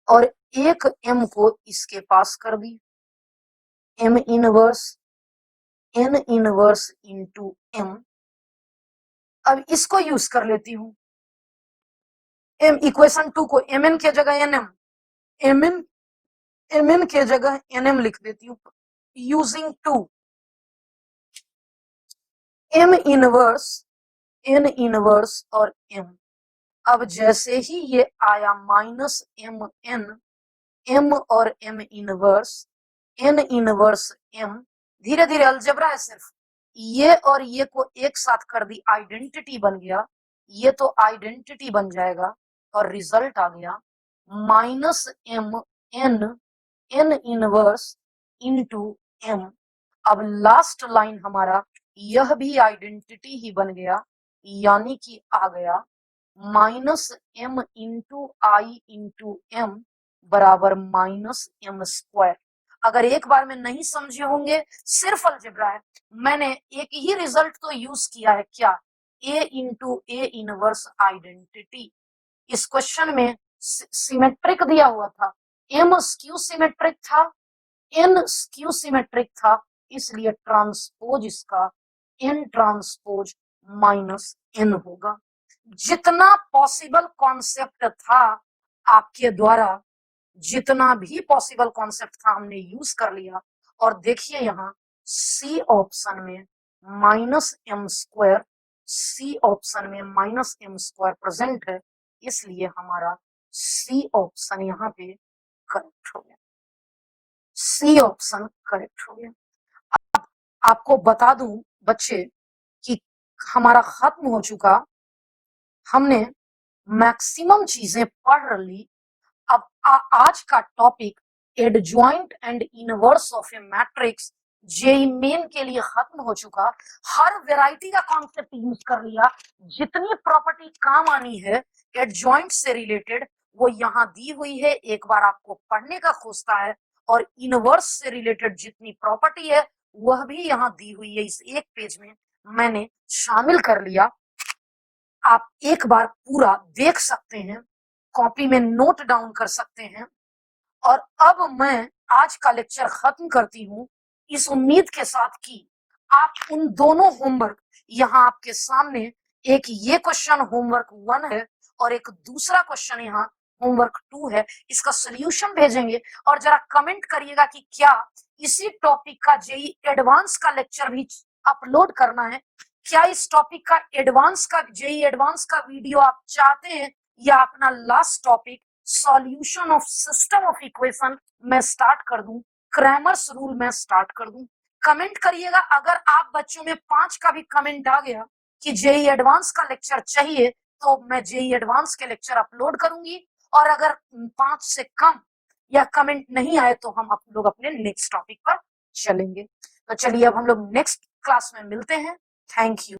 और एक m को इसके पास कर दी, m inverse n inverse into m। अब इसको यूज कर लेती हूँ, m इक्वेशन 2 को mn के जगह nm, mn के जगह nm लिख देती हूँ, using 2 m inverse n inverse और m। अब जैसे ही ये आया -m n, m और m inverse, n inverse m, धीरे धीरे अलजेब्रा है सिर्फ, ये और ये को एक साथ कर दी, आइडेंटिटी बन गया, ये तो आइडेंटिटी बन जाएगा, और रिजल्ट आ गया -m n n inverse into m। अब लास्ट लाइन हमारा यह भी आइडेंटिटी ही बन गया, यानी कि आ गया -m इंटू आई इंटू m बराबर -m स्क्वायर। अगर एक बार में नहीं समझे होंगे, सिर्फ अलजेब्रा है, मैंने एक ही रिजल्ट तो यूज किया है, क्या, a into A inverse identity. इस क्वेश्चन में सिमेट्रिक दिया हुआ था, m स्क्यू सिमेट्रिक था, n स्क्यू सिमेट्रिक था, इसलिए ट्रांसपोज इसका n ट्रांसपोज -n होगा। जितना पॉसिबल कॉन्सेप्ट था आपके द्वारा, जितना भी पॉसिबल कॉन्सेप्ट था हमने यूज कर लिया, और देखिए यहाँ सी ऑप्शन में -m स्क्वायर, सी ऑप्शन में -m स्क्वायर प्रेजेंट है, इसलिए हमारा सी ऑप्शन यहाँ पे करेक्ट हो गया, सी ऑप्शन करेक्ट हो गया। आपको बता दूं बच्चे कि हमारा खत्म हो चुका, हमने मैक्सिमम चीजें पढ़ ली। अब आज का topic adjoint and inverse of a matrix JEE Main के लिए खत्म हो चुका। हर वैरायटी का कॉन्सेप्ट यूज कर लिया, जितनी प्रॉपर्टी काम आनी है एडजॉइंट से रिलेटेड वो यहाँ दी हुई है, एक बार आपको पढ़ने का खोजता है, और इनवर्स से रिलेटेड जितनी प्रॉपर्टी है वह भी यहाँ दी हुई है, इस एक पेज में मैंने शामिल कर लिया। आप एक बार पूरा देख सकते हैं, कॉपी में नोट डाउन कर सकते हैं। और अब मैं आज का लेक्चर खत्म करती हूं, इस उम्मीद के साथ कि आप उन दोनों होमवर्क, यहाँ आपके सामने एक ये क्वेश्चन होमवर्क 1 है और एक दूसरा क्वेश्चन यहाँ होमवर्क 2 है, इसका सोल्यूशन भेजेंगे, और जरा कमेंट करिएगा कि क्या इसी टॉपिक का जेई एडवांस का लेक्चर भी अपलोड करना है, क्या इस टॉपिक का एडवांस का जेई एडवांस का वीडियो आप चाहते हैं, या अपना last topic solution of system of equation मैं स्टार्ट कर दूं, क्रैमर्स रूल में स्टार्ट कर दूं। कमेंट करिएगा। अगर आप बच्चों में 5 का भी कमेंट आ गया कि जेई एडवांस का लेक्चर चाहिए, तो मैं जेई एडवांस के लेक्चर अपलोड करूंगी, और अगर 5 से कम या कमेंट नहीं आए तो हम आप लोग अपने नेक्स्ट टॉपिक पर चलेंगे। तो चलिए अब हम लोग नेक्स्ट क्लास में मिलते हैं। Thank you.